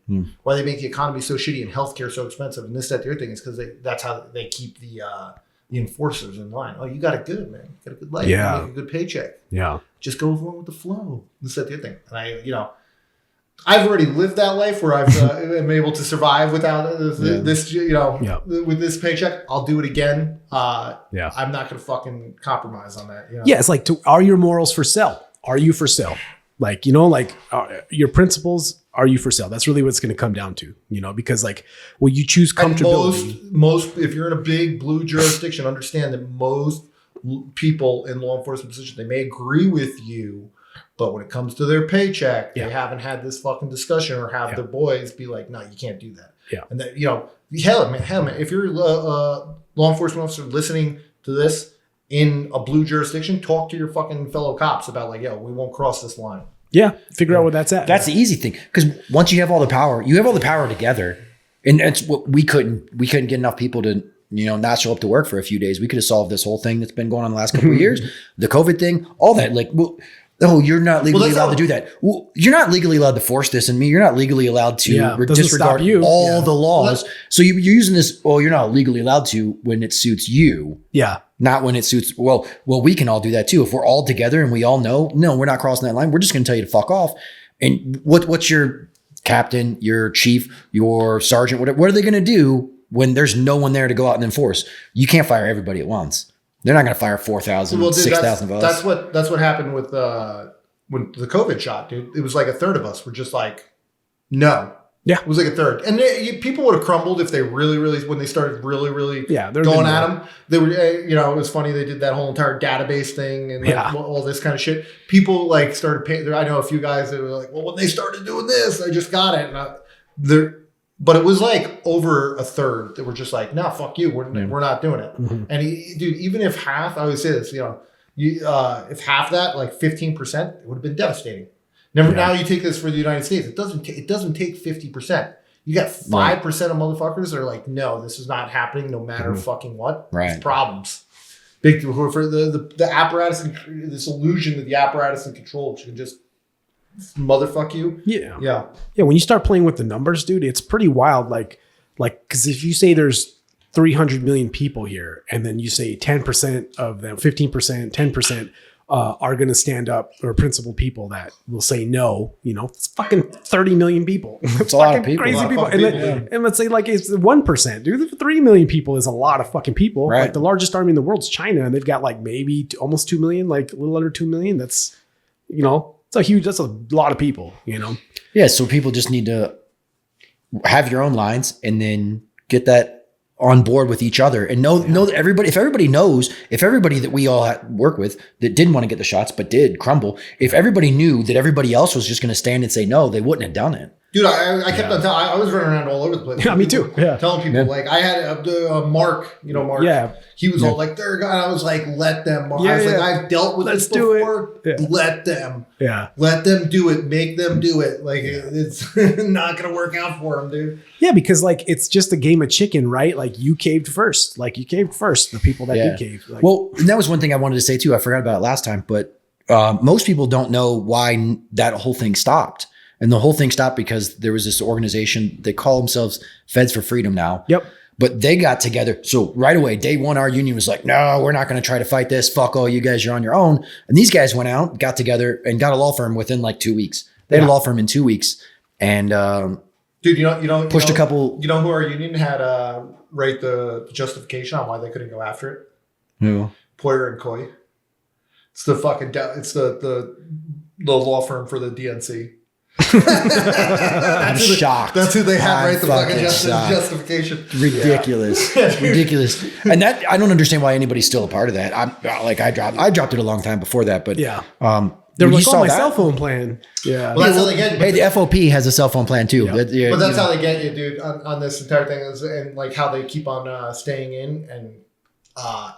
Why they make the economy so shitty and healthcare so expensive and this, that, the other thing is because that's how they keep the enforcers in line. Oh, you got it good, man. You got a good life. Yeah. You make a good paycheck. Yeah. Just go along with the flow. This, that, the other thing. And I've already lived that life where I've am able to survive without this, with this paycheck. I'll do it again. I'm not going to fucking compromise on that. Yeah. It's like, are your morals for sale? Are you for sale? Like, your principles, are you for sale? That's really what it's going to come down to, because like, well, you choose comfortability. Most, if you're in a big blue jurisdiction, understand that most people in law enforcement positions, they may agree with you, but when it comes to their paycheck, they haven't had this fucking discussion or have their boys be like, no, you can't do that. Yeah. And that, hell, man, if you're a law enforcement officer listening to this in a blue jurisdiction, talk to your fucking fellow cops about like, we won't cross this line. Yeah. Figure out where that's at. That's the easy thing. Because once you have all the power together. And that's what we couldn't get enough people to, not show up to work for a few days. We could have solved this whole thing that's been going on the last couple of years. The COVID thing, all that, like, you're not legally allowed to do that. Well, you're not legally allowed to force this on me. You're not legally allowed to disregard all the laws. So you're using this, you're not legally allowed to when it suits you. Yeah. Not when it suits, well, we can all do that too. If we're all together and we all know, no, we're not crossing that line. We're just going to tell you to fuck off. And what's your captain, your chief, your sergeant, what are they going to do when there's no one there to go out and enforce? You can't fire everybody at once. They're not going to fire 4,000, 6,000 of us. That's what happened with the COVID shot, dude. It was like a third of us were just like, no. Yeah. It was like a third. And people would have crumbled if they really, when they started really going at them. They were, it was funny. They did that whole entire database thing and all this kind of shit. People like started paying. I know a few guys that were like, well, when they started doing this, I just got it. But it was like over a third that were just like, no, fuck you. We're not doing it. Mm-hmm. And dude, even if half, I always say this, if half that, like 15%, it would have been devastating. Now you take this for the United States. It doesn't take 50%. You got 5% of motherfuckers that are like, no, this is not happening no matter fucking what. Right. It's problems. Big for the apparatus and this illusion that the apparatus and control can just motherfuck you. Yeah. Yeah. Yeah. When you start playing with the numbers, dude, it's pretty wild. Like, because if you say there's 300 million people here, and then you say 10% of them, 15%, 10% are going to stand up, or principled people that will say no. It's fucking 30 million people. It's a lot of people. Crazy people. People. And let's say like it's 1%. Dude, 3 million people is a lot of fucking people. Right. Like the largest army in the world is China, and they've got like maybe almost 2 million, like a little under 2 million. That's, that's a lot of people, Yeah. So people just need to have your own lines and then get that on board with each other and know that everybody, if everybody that we all work with that didn't want to get the shots, but did crumble, if everybody knew that everybody else was just going to stand and say no, they wouldn't have done it. Dude, I kept on telling, I was running around all over the place. Yeah, me too. Yeah. Telling people, like, I had Mark, Mark. Yeah. He was all like, they're gonna, I was like, let them. Mark. Yeah, I was like, yeah. I've dealt with Let's this do it. before. Yeah. Let them. Yeah. Let them do it. Make them do it. Like, it's not going to work out for them, dude. Yeah, because like it's just a game of chicken, right? Like you caved first. The people that did cave. Like, Well, and that was one thing I wanted to say too. I forgot about it last time, but most people don't know why that whole thing stopped. And the whole thing stopped because there was this organization, they call themselves Feds for Freedom now. Yep. But they got together. So right away, day one, our union was like, no, we're not going to try to fight this. Fuck all you guys, you're on your own. And these guys went out, got together and got a law firm within like 2 weeks. They had a law firm in 2 weeks. And dude, you know, pushed a couple. You know who our union had write the justification on why they couldn't go after it? Who? Poyer and Coy. It's the fucking it's the law firm for the DNC. I'm shocked. That's who they had I'm right the fucking shocked. justification. Ridiculous. Ridiculous. And that I don't understand why anybody's still a part of that. I dropped it a long time before that, but yeah. when They're like, you oh, saw my that- cell phone plan. Yeah. Well, that's how they get you. Hey, the FOP has a cell phone plan too. Yeah. But that's how they get you, dude, on this entire thing, and like how they keep on staying in. And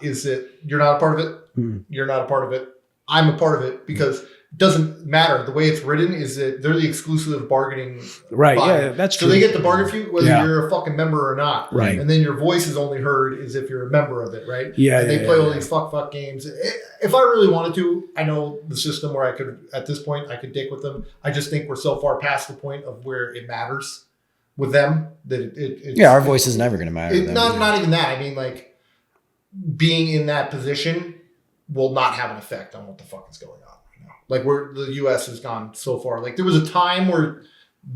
is that you're not a part of it? You're not a part of it. I'm a part of it because it doesn't matter. The way it's written is that they're the exclusive bargaining Right. body. Yeah, that's true. So they get the bargain for you whether Yeah. you're a fucking member or not. Right. And then your voice is only heard is if you're a member of it, right? Yeah, And they yeah, play yeah, all yeah. these fuck games. If I really wanted to, I know the system where I could, at this point, I could dick with them. I just think we're so far past the point of where it matters with them that it's, Yeah, our voice is never going to matter. not even that. I mean, like, being in that position will not have an effect on what the fuck is going on right now. Like, the U.S. has gone so far. Like, there was a time where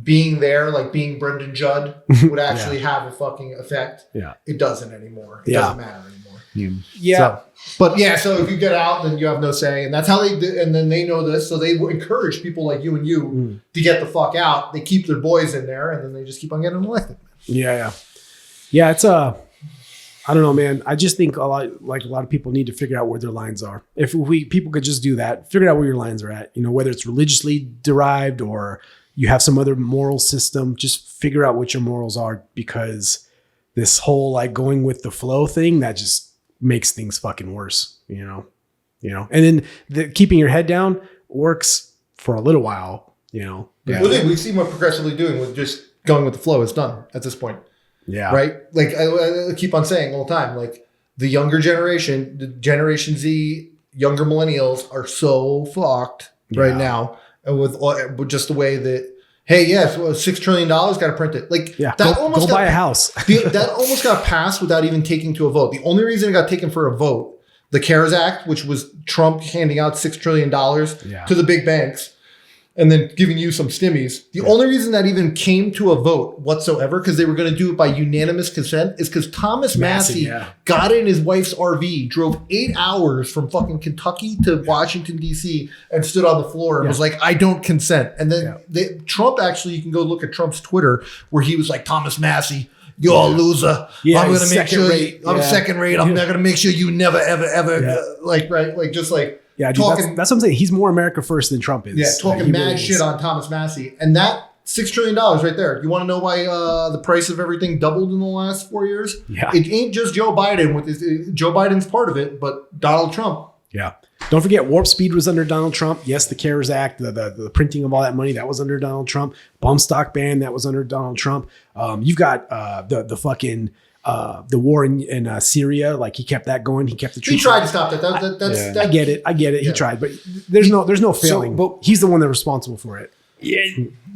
being there, like being Brendan Judd, would actually have a fucking effect. Yeah. It doesn't anymore. It Yeah. doesn't matter anymore. Yeah. But yeah, so if you get out, then you have no say, and that's how they do. And then they know this, so they encourage people like you and you to get the fuck out. They keep their boys in there, and then they just keep on getting elected. Yeah. It's I don't know, man. I just think a lot of people need to figure out where their lines are. If people could just do that, figure out where your lines are at, whether it's religiously derived or you have some other moral system, just figure out what your morals are, because this whole like going with the flow thing, that just makes things fucking worse, and then keeping your head down works for a little while, Well, we've seen what progressively doing with just going with the flow is done at this point. Yeah. Right. Like I keep on saying all the time, like the younger generation, the Generation Z, younger millennials are so fucked right now with just the way that, hey, yes, $6 trillion, got to print it. Like that go buy a house. That almost got passed without even taking to a vote. The only reason it got taken for a vote, the CARES Act, which was Trump handing out $6 trillion to the big banks and then giving you some stimmies. The only reason that even came to a vote whatsoever, because they were going to do it by unanimous consent, is because Thomas Massey got in his wife's RV, drove 8 hours from fucking Kentucky to Washington, D.C., and stood on the floor and was like, I don't consent. And then Trump, actually, you can go look at Trump's Twitter, where he was like, Thomas Massey, you're a loser. Yeah, I'm going to make sure I'm second rate. I'm not going to make sure you never, ever, Yeah, dude, that's what I'm saying. He's more America first than Trump is. Yeah, talking mad shit on Thomas Massey. And that $6 trillion right there. You want to know why the price of everything doubled in the last 4 years? Yeah. It ain't just Joe Biden. Joe Biden's part of it, but Donald Trump Yeah. Don't forget, Warp Speed was under Donald Trump. Yes, the CARES Act, the printing of all that money, that was under Donald Trump. Bump stock ban, that was under Donald Trump. You've got the fucking the war in Syria. Like, he kept that going. He kept the troops. He tried to stop that. That's I get it. Yeah. He tried, but there's no failing. But he's the one that's responsible for it. Yeah,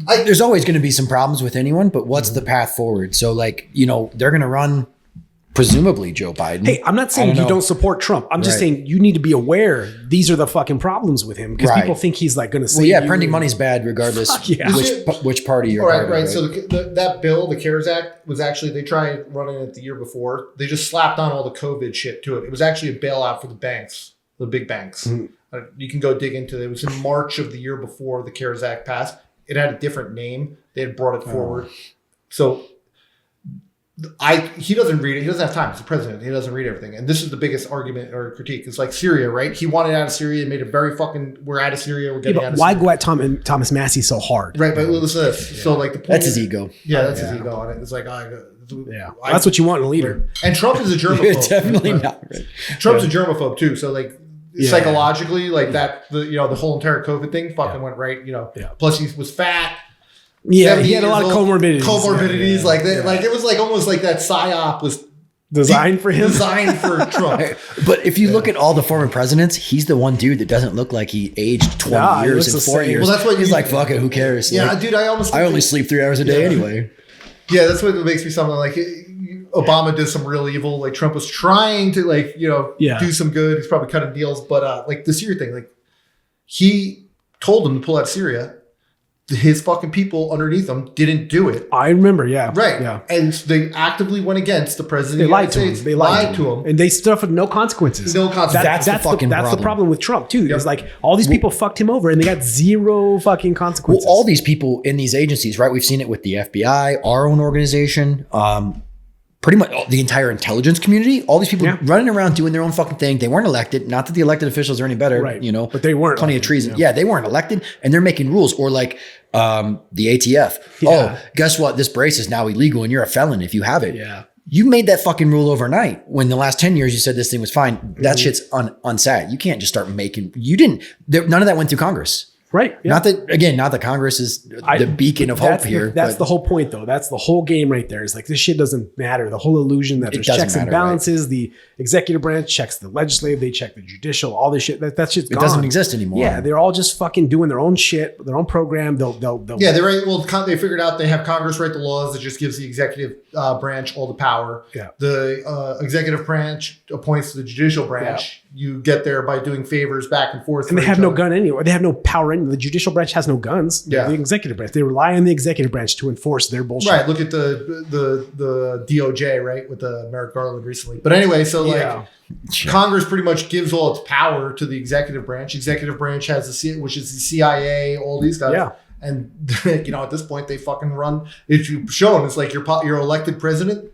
there's always going to be some problems with anyone, but what's the path forward? So, like, they're going to run. Presumably Joe Biden. Hey, I'm not saying you don't support Trump. I'm just saying you need to be aware these are the fucking problems with him, because people think he's like going to say, printing money's bad regardless which party you're part of. Right. So that bill, the CARES Act, was actually, they tried running it the year before. They just slapped on all the COVID shit to it. It was actually a bailout for the banks, the big banks. Mm-hmm. You can go dig into it. It was in March of the year before the CARES Act passed. It had a different name. They had brought it forward. So he doesn't read it. He doesn't have time. He's the president. He doesn't read everything. And this is the biggest argument or critique. It's like Syria, right? He wanted out of Syria, made it very fucking, we're out of Syria, we're getting out of why Syria. go at Thomas Massey so hard? Right, but listen to this. Yeah. So like the point that's his ego. Yeah, that's his ego on it. It's like, that's what you want in a leader. And Trump is a germaphobe. It's definitely not. Right. Trump's a germaphobe too. So like psychologically, like that, the whole entire COVID thing fucking went right. Plus he was fat. Yeah, he had a lot of comorbidities. Like that, like it was like almost like that psyop was designed for him. Designed for Trump. But if you look at all the former presidents, he's the one dude that doesn't look like he aged 20 years in 4 years. Well, that's what he's like, fuck it, who cares? Yeah, like, dude, I only sleep 3 hours a day anyway. Yeah, that's what makes me something like Obama did some real evil. Like Trump was trying to do some good. He's probably cutting deals, but like the Syria thing, like he told him to pull out of Syria. His fucking people underneath him didn't do it. I remember, Right. Yeah. And they actively went against the president. They lied to him. They lied to him. And they suffered no consequences. That's the problem with Trump, too. It's like all these people fucked him over and they got zero fucking consequences. Well, all these people in these agencies, right? We've seen it with the FBI, our own organization, pretty much the entire intelligence community, all these people running around doing their own fucking thing. They weren't elected. Not that the elected officials are any better, but they weren't. Plenty of treason. Yeah, they weren't elected, and they're making rules. Or like the ATF. Yeah. Oh, guess what? This brace is now illegal, and you're a felon if you have it. Yeah. You made that fucking rule overnight. When the last 10 years you said this thing was fine. That shit's unsat. You can't just start making. You didn't. None of that went through Congress. Right. Yeah. Not that Congress is the beacon of hope here. That's the whole point, though. That's the whole game right there. It's like this shit doesn't matter. The whole illusion that there's checks and balances. Right. The executive branch checks the legislative. They check the judicial. All this shit. That shit's gone. It doesn't exist anymore. Yeah, they're all just fucking doing their own shit, their own program. They'll yeah, they're right. Well, they figured out they have Congress write the laws that just gives the executive branch all the power. Yeah. The executive branch appoints the judicial branch. Yeah. You get there by doing favors back and forth. And they have no gun anyway. They have no power anyway. The judicial branch has no guns. Yeah. The executive branch. They rely on the executive branch to enforce their bullshit. Right. Look at the DOJ, right, with the Merrick Garland recently. But anyway, so Congress pretty much gives all its power to the executive branch. Executive branch has which is the CIA, all these guys. Yeah. And at this point they fucking run. If you've shown, it's like your elected president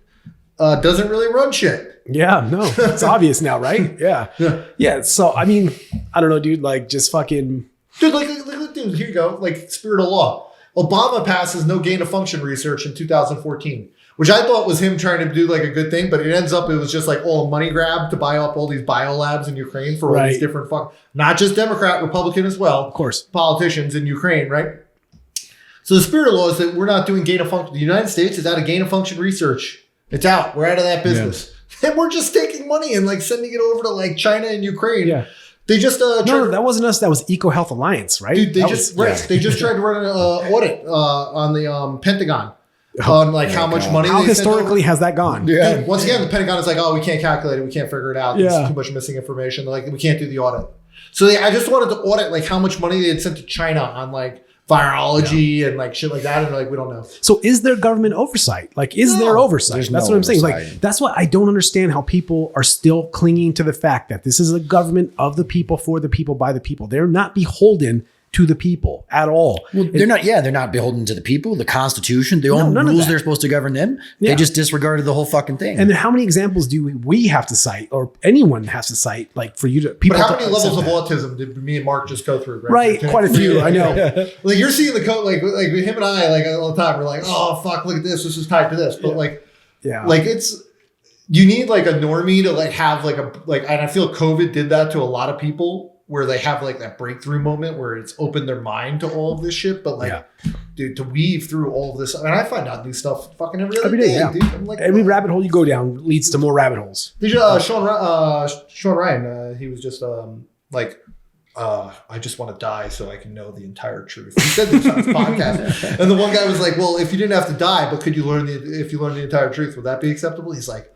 doesn't really run shit. Yeah, no, it's obvious now, right? Yeah. So I mean, I don't know, dude. Like, just fucking, dude. Dude, here you go. Like, spirit of law. Obama passes no gain of function research in 2014, which I thought was him trying to do like a good thing, but it ends up it was just like all a money grab to buy up all these biolabs in Ukraine for all these different not just Democrat, Republican as well, of course, politicians in Ukraine, right? So the spirit of law is that we're not doing gain of function. The United States is out of gain of function research. It's out. We're out of that business. Yeah. And we're just taking money and like sending it over to like China and Ukraine. Yeah. They just no, that wasn't us. That was EcoHealth Alliance, right? Dude, they just tried to run an audit on the Pentagon on like how much money. How historically has that gone? Yeah. Dude, once again, the Pentagon is like, oh, we can't calculate it. We can't figure it out. There's too much missing information. They're like, we can't do the audit. So I just wanted to audit like how much money they had sent to China on like virology and like shit like that, and like we don't know. So is there government oversight? Like, is there oversight? That's what I'm saying. Like, that's what I don't understand, how people are still clinging to the fact that this is a government of the people, for the people, by the people. They're not beholden to the people at all. Well, they're not beholden to the people, the Constitution, the own rules they're supposed to govern them. They just disregarded the whole fucking thing. And then how many examples do we have to cite, or anyone has to cite, like for you to people? But how many levels of autism did me and Mark just go through? Right, quite a few. I know. Like you're seeing the code, like him and I, like all the time. We're like, oh fuck, look at this. This is tied to this. But like it's you need like a normie to like have like and I feel COVID did that to a lot of people where they have like that breakthrough moment where it's opened their mind to all of this shit. But like, dude, to weave through all of this, I mean, I find out new stuff fucking every other day, dude. I'm like, every rabbit hole you go down leads to more rabbit holes. Did you, Sean Ryan, he was just I just want to die so I can know the entire truth. He said this on his podcast. And the one guy was like, well, if you didn't have to die, but could you if you learned the entire truth, would that be acceptable? He's like,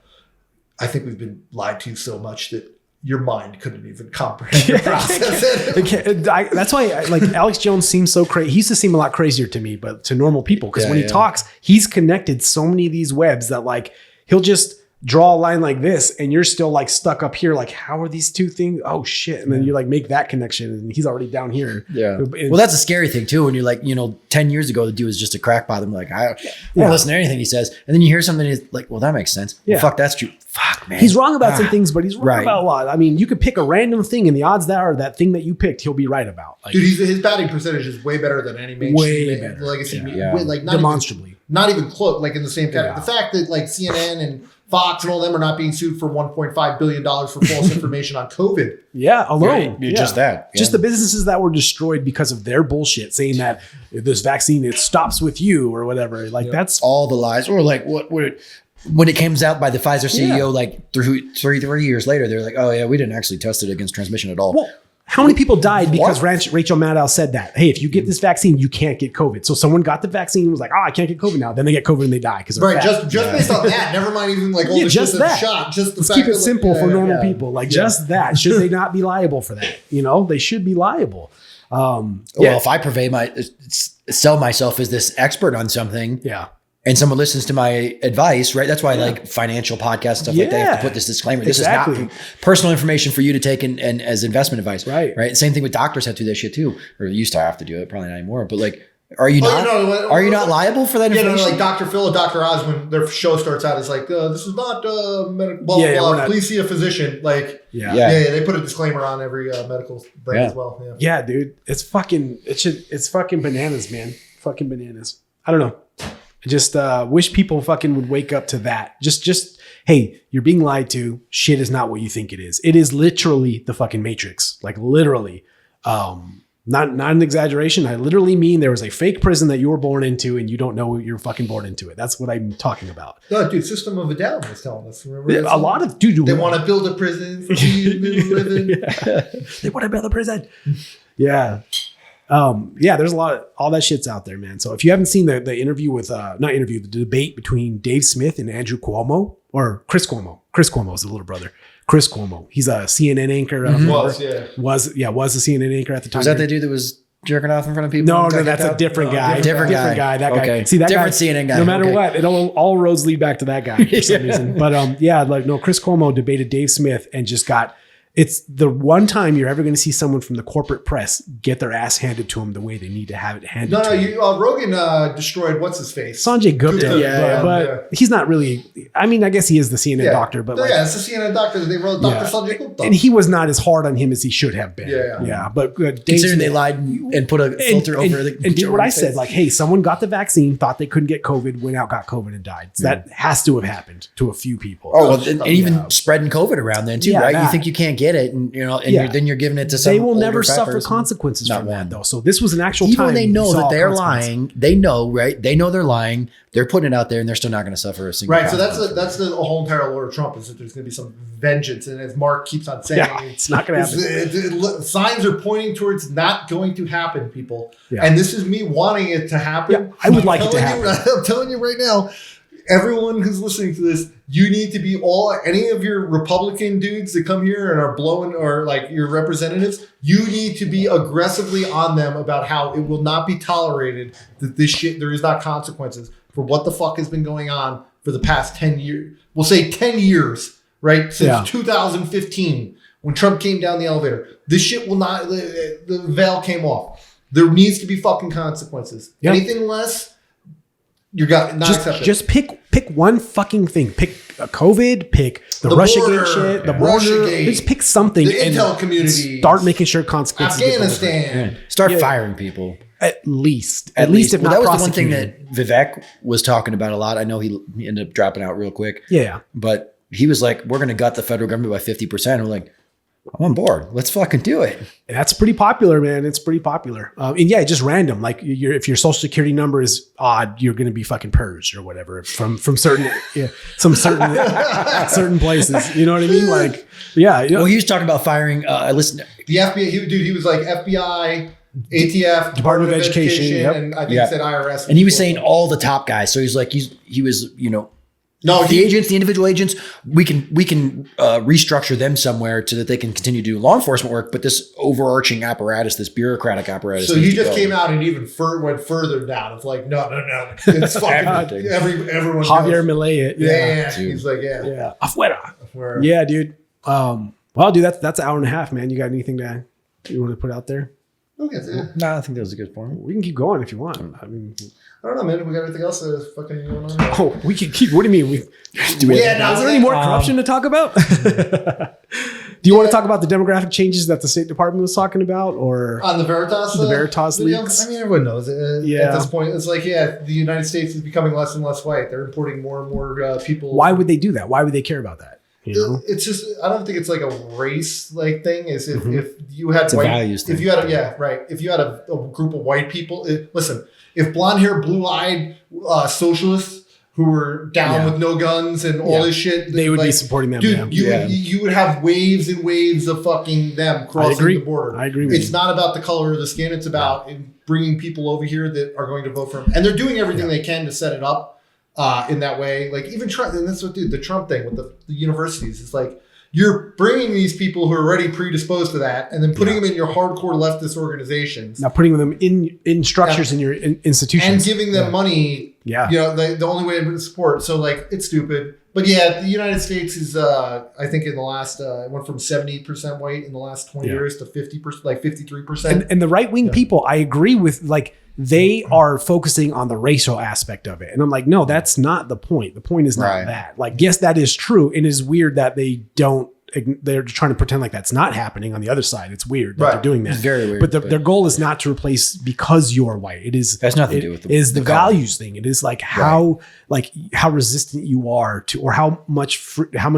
I think we've been lied to so much that your mind couldn't even comprehend or process it. That's why like Alex Jones seems so crazy. He used to seem a lot crazier to me, but to normal people. Because when he talks, he's connected so many of these webs that like he'll just draw a line like this and you're still like stuck up here. Like, how are these two things? Oh shit. And then you like make that connection and he's already down here. Yeah. Well, that's a scary thing too. When you're like, 10 years ago, the dude was just a crackpot. I'm like, I don't listen to anything he says. And then you hear something and it's like, well, that makes sense. Yeah. Well, fuck, that's true. Fuck, man. He's wrong about some things, but he's right about a lot. I mean, you could pick a random thing and the odds that thing that you picked, he'll be right about. Like, dude, his batting percentage is way better than any mainstream legacy. Like not demonstrably. Not even close, like in the same category. The fact that like CNN and Fox and all them are not being sued for $1.5 billion for false information on COVID. Yeah, alone. Right. Just that. Yeah. Just the businesses that were destroyed because of their bullshit, saying that this vaccine, it stops with you or whatever. Like that's all the lies. Or like when it comes out by the Pfizer CEO, like 30 years later, they're like, oh yeah, we didn't actually test it against transmission at all. Well, how many people died because Rachel Maddow said that? Hey, if you get this vaccine, you can't get COVID. So someone got the vaccine and was like, I can't get COVID now. Then they get COVID and they die because just based on that. Never mind even like all the just shit that. Shot. Just the Let's fact keep it simple for normal people. Like just that. Should they not be liable for that? They should be liable. Well, if I sell myself as this expert on something, and someone listens to my advice, right? That's why like financial podcasts, stuff like that, they have to put this disclaimer. This is not personal information for you to take and as investment advice. Right. Same thing with doctors have to do that shit too, or used to have to do it, probably not anymore. But like, are you not liable for that information? Like Dr. Phil or Dr. Oz, when their show starts out, it's like, this is not medical, blah, blah, blah. Please see a physician. Like, they put a disclaimer on every medical brand as well. Yeah, dude. It's fucking bananas, man. Fucking bananas. I don't know. I just wish people fucking would wake up to that. Just, hey, you're being lied to. Shit is not what you think it is. It is literally the fucking Matrix. Like literally. Not an exaggeration. I literally mean there was a fake prison that you were born into and you don't know you're fucking born into it. That's what I'm talking about. No, dude, System of a Down was telling us. Remember a lot of dude. They want to build a prison for you to live in. They want to build a prison. Yeah. There's a lot of all that shit's out there, man. So if you haven't seen the interview with the debate between Dave Smith and Andrew Cuomo or Chris Cuomo is the little brother. Chris Cuomo. He's a CNN anchor. Was a CNN anchor at the time. Was that the dude that was jerking off in front of people? No, that's a different guy. Different guy. That guy. See, that different guy, CNN guy. No matter what, it all roads lead back to that guy for some reason. But Chris Cuomo debated Dave Smith and just got. It's the one time you're ever going to see someone from the corporate press get their ass handed to them the way they need to have it handed to them. Rogan destroyed what's his face? Sanjay Gupta. But he's not really. I mean, I guess he is the CNN doctor, but it's the CNN doctor that they wrote, Dr. Sanjay Gupta, and he was not as hard on him as he should have been. But considering they lied and put a filter over the and did what I said, like, hey, someone got the vaccine, thought they couldn't get COVID, went out, got COVID, and died. So that has to have happened to a few people. And even spreading COVID around then too, right? You think you can't get it, and then you're giving it to some. They will never suffer consequences from that, though. So this was an actual time. Even when they know that they're lying, they know, right? They know they're lying. They're putting it out there, and they're still not going to suffer a single. Right. So that's the whole entire lore of Trump is that there's going to be some vengeance, and as Mark keeps on saying, it's not going to happen. Signs are pointing towards not going to happen, people. And this is me wanting it to happen. Yeah, I would like it to happen. I'm telling you right now. Everyone who's listening to this, you need to be any of your Republican dudes that come here and are blowing, or like your representatives, you need to be aggressively on them about how it will not be tolerated that this shit, there is not consequences for what the fuck has been going on for the past 10 years. We'll say 10 years, right? Since 2015, when Trump came down the elevator. This shit will not, the veil came off. There needs to be fucking consequences. Yep. Anything less, you got not accepted. Just pick one fucking thing. Pick COVID. Pick the Russiagate shit. The border. Just pick something. The intel community. Start making sure consequences. Afghanistan. Start firing people. At least, if not that was the one thing that Vivek was talking about a lot. I know he ended up dropping out real quick. Yeah, but he was like, we're going to gut the federal government by 50%. We're like, I'm on board. Let's fucking do it. And that's pretty popular, man. It's pretty popular. And yeah, just random. Like if your social security number is odd, you're going to be fucking purged or whatever from certain, certain places. You know what I mean? Like, yeah. Well, he was talking about firing. I listened. The FBI, he was like FBI, ATF, Department of Education, yep. and I think he said IRS. And he was saying all the top guys. So he's like, he was, the agents, the individual agents, we can restructure them somewhere so that they can continue to do law enforcement work. But this overarching apparatus, this bureaucratic apparatus. So he just came out and even went further down. It's like, no. It's fucking everyone. Javier Milei. Yeah. He's like, yeah. Afuera. Yeah, dude. Well, dude, that's an hour and a half, man. You got anything you want to put out there? Okay, No, I think that was a good point. We can keep going if you want. I mean, I don't know, man. We got anything else fucking going on? Oh, we can keep. What do you mean? Is there any more corruption to talk about? Do you want to talk about the demographic changes that the State Department was talking about, or on the Veritas leaks? I mean, everyone knows it. At this point, it's like, the United States is becoming less and less white. They're importing more and more people. Why would they do that? Why would they care about that? It's just, I don't think it's like a race like thing. Is if you had it's white, a values thing. if you had if you had a group of white people, listen, if blonde hair, blue eyed socialists who were down with no guns and all this shit, they would be supporting them. Dude, you would have waves and waves of fucking them crossing the border. I agree with It's not about the color of the skin. It's about bringing people over here that are going to vote for them, and they're doing everything they can to set it up. In that way, like even Trump, and that's what the Trump thing with the universities is like, you're bringing these people who are already predisposed to that and then putting them in your hardcore leftist organizations. Now putting them in structures in your institutions. And giving them money. Yeah. The only way to support. So like, it's stupid. But the United States is, I think in the last, it went from 70% white in the last 20 years to 50%, like 53%. And the right-wing people, I agree with, like, they are focusing on the racial aspect of it. And I'm like, no, that's not the point. The point is not that. Like, yes, that is true. And it's weird that they're trying to pretend like that's not happening on the other side. It's weird that they're doing that. It's very weird. But their goal is not to replace because you're white. It is has nothing to do with the values thing. It is like how resistant you are to, or how much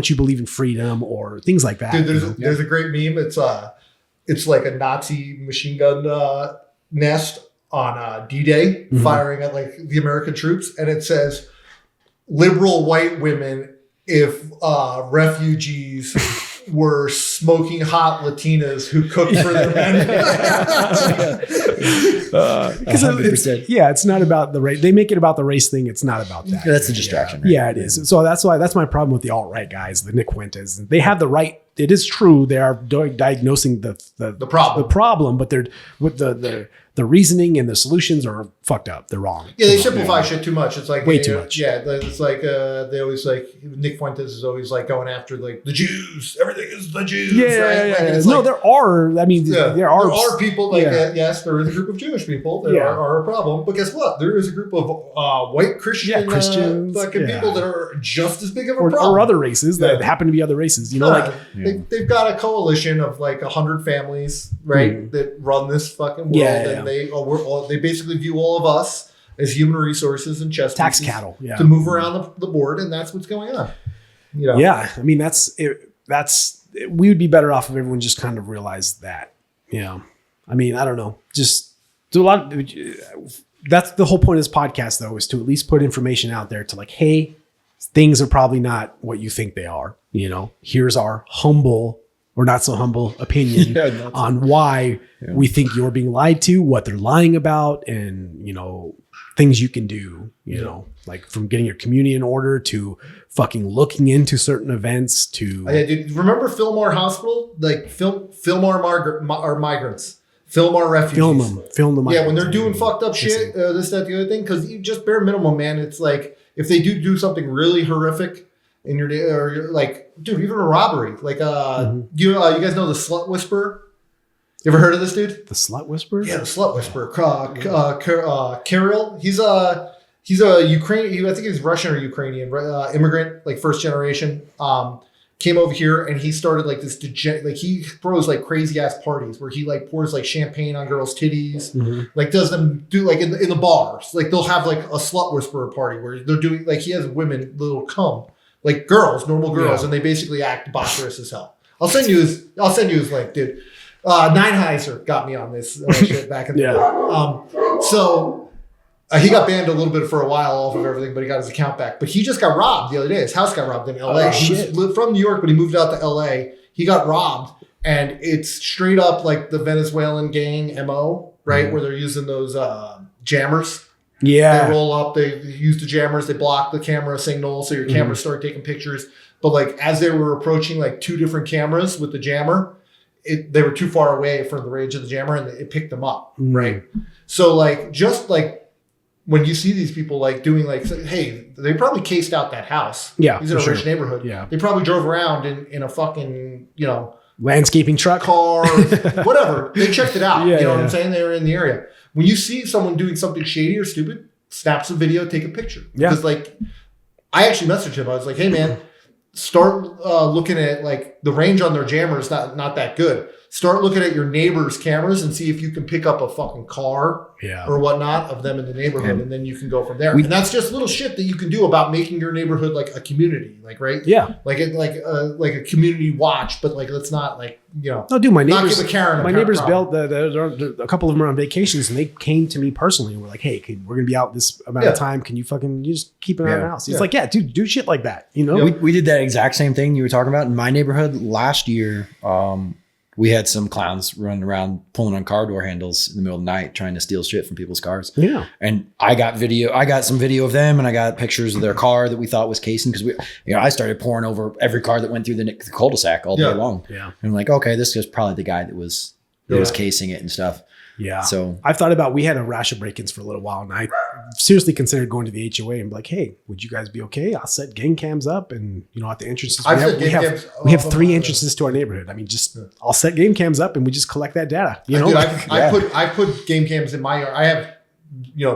you believe in freedom or things like that. Dude, there's a great meme. It's like a Nazi machine gun nest on D-Day firing at like the American troops, and it says liberal white women if refugees were smoking hot Latinas who cooked for their men. It's not about the race. They make it about the race thing. It's not about that. That's a distraction. Right? Yeah, it is. So that's my problem with the alt-right guys, the Nick Fuentes. They have the right. It is true. They are diagnosing the problem, but they're with the reasoning and the solutions are fucked up. They're wrong. Yeah, they simplify shit too much. It's like way too much. Yeah, it's like they always like Nick Fuentes is always like going after like the Jews. Everything is the Jews. No, there are. I mean, there are people like yes, there is a group of Jewish people that are a problem. But guess what? There is a group of white Christians people that are just as big of a problem, or other races that happen to be other races. They've got a coalition of like 100 families, right, that run this fucking world, and they basically view all of us as human resources and chess tax pieces cattle to move around the board, and that's what's going on. Yeah, I mean we would be better off if everyone just kind of realized that. Yeah, I mean, I don't know, just do a lot. That's the whole point of this podcast, though, is to at least put information out there to like, hey, things are probably not what you think they are. Here's our humble or not so humble opinion on why we think you're being lied to, what they're lying about, and, things you can do, like from getting your community in order to fucking looking into certain events to. Dude, remember Fillmore Hospital? Like Fillmore migrants. Fillmore refugees. Film them. Yeah, when they're doing fucked up shit, this, that, the other thing, because you just bare minimum, man, it's like if they do something really horrific in your day, or you're like, dude, even a robbery, like you guys know the Slut Whisperer? You ever heard of this dude? The Slut Whisperer? Yeah, the Slut Whisperer. Kirill. He's a Ukrainian. I think he's Russian or Ukrainian immigrant, like first generation. Came over here and he started like this he throws like crazy ass parties where he like pours like champagne on girls' titties, like does them do like in the bars, like they'll have like a Slut Whisperer party where they're doing like he has women that'll come like girls, normal girls, Yeah. and they basically act debaucherous as hell. I'll send you his link, dude. Neinheiser got me on this shit back in the day. So he got banned a little bit for a while off of everything, but he got his account back. But he just got robbed the other day. His house got robbed in LA. He was from New York, but he moved out to LA. He got robbed, and it's straight up like the Venezuelan gang MO, right? Where they're using those jammers. Yeah. They roll up, they use the jammers, they block the camera signal, so your cameras start taking pictures. But like as they were approaching like two different cameras with the jammer, they were too far away from the range of the jammer, and it picked them up, right? So like just like when you see these people like doing like, hey, they probably cased out that house. Yeah, he's in a for rich sure. neighborhood. Yeah. They probably drove around in a fucking Landscaping truck. car, whatever. They checked it out. Yeah, you know what yeah. I'm saying? They were in the area. When you see someone doing something shady or stupid, snap some video, take a picture. Yeah. Because like, I actually messaged him. I was like, hey man, start looking at like the range on their jammer is not that good. Start looking at your neighbor's cameras and see if you can pick up a fucking car or whatnot of them in the neighborhood, and then you can go from there. And that's just little shit that you can do about making your neighborhood like a community, like right? Yeah, like a community watch, but like let's not like No, dude, my not neighbors. give a Karen My a neighbors problem. built a couple of them are on vacations, and they came to me personally and were like, "Hey, we're gonna be out this amount of time. Can you just keep an eye on the house?" He's like, "Yeah, dude, do shit like that." You know, We did that exact same thing you were talking about in my neighborhood last year. We had some clowns running around pulling on car door handles in the middle of the night, trying to steal shit from people's cars. Yeah. And I got some video of them, and I got pictures of their car that we thought was casing, because I started pouring over every car that went through the cul-de-sac all day long. Yeah. And I'm like, okay, this is probably the guy that was casing it and stuff. Yeah. So I've thought about, we had a rash of break-ins for a little while, and I seriously considered going to the HOA and be like, hey, would you guys be okay? I'll set gang cams up, and at the entrances. We have 3 entrances to our neighborhood. I mean, I'll set game cams up and we just collect that data. I put game cams in my yard. I have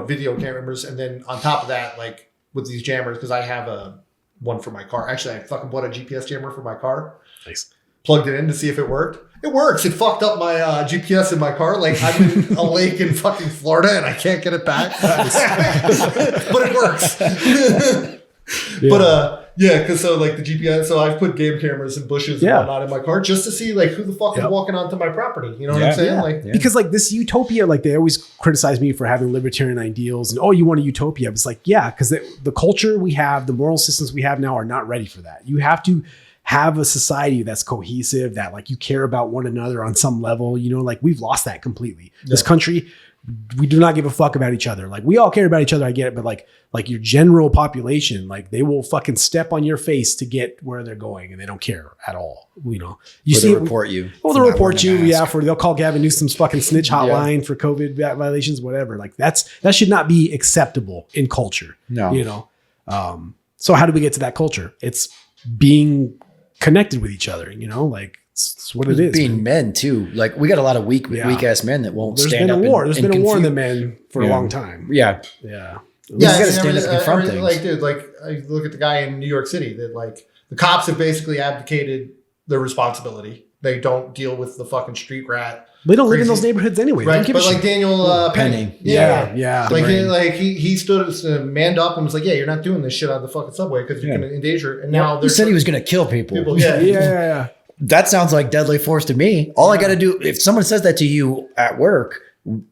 video cameras, and then on top of that, like with these jammers, because I have one for my car. Actually, I fucking bought a GPS jammer for my car. Nice. Plugged it in to see if it worked. It works. It fucked up my GPS in my car. Like I'm in a lake in fucking Florida and I can't get it back. But it works. But because so like the GPS, so I've put game cameras and bushes and whatnot in my car just to see like who the fuck is walking onto my property. You know what I'm saying? Because like this utopia, like they always criticize me for having libertarian ideals and you want a utopia. It's like, because the culture we have, the moral systems we have now are not ready for that. You have to have a society that's cohesive, that like you care about one another on some level. Like we've lost that completely. This country, we do not give a fuck about each other. Like we all care about each other, I get it, but like your general population, like they will fucking step on your face to get where they're going, and they don't care at all. They'll report you. Well, they'll report you. They'll call Gavin Newsom's fucking snitch hotline for COVID violations, whatever. Like that should not be acceptable in culture. No. So how do we get to that culture? It's being connected with each other, like it's what it is. Being men too. Like we got a lot of weak ass men that won't stand up. There's been a war in the men for a long time. Yeah. Yeah. You got to stand up and confront things. Like, dude, like I look at the guy in New York City that like the cops have basically abdicated their responsibility. They don't deal with the fucking street rat. They don't live in those neighborhoods anyway. Right. But like Daniel Penny. Yeah. Like he stood manned up and was like, yeah, you're not doing this shit on the fucking subway because you're going to endanger it. And now he said he was going to kill people. Yeah. That sounds like deadly force to me. All I got to do, if someone says that to you at work,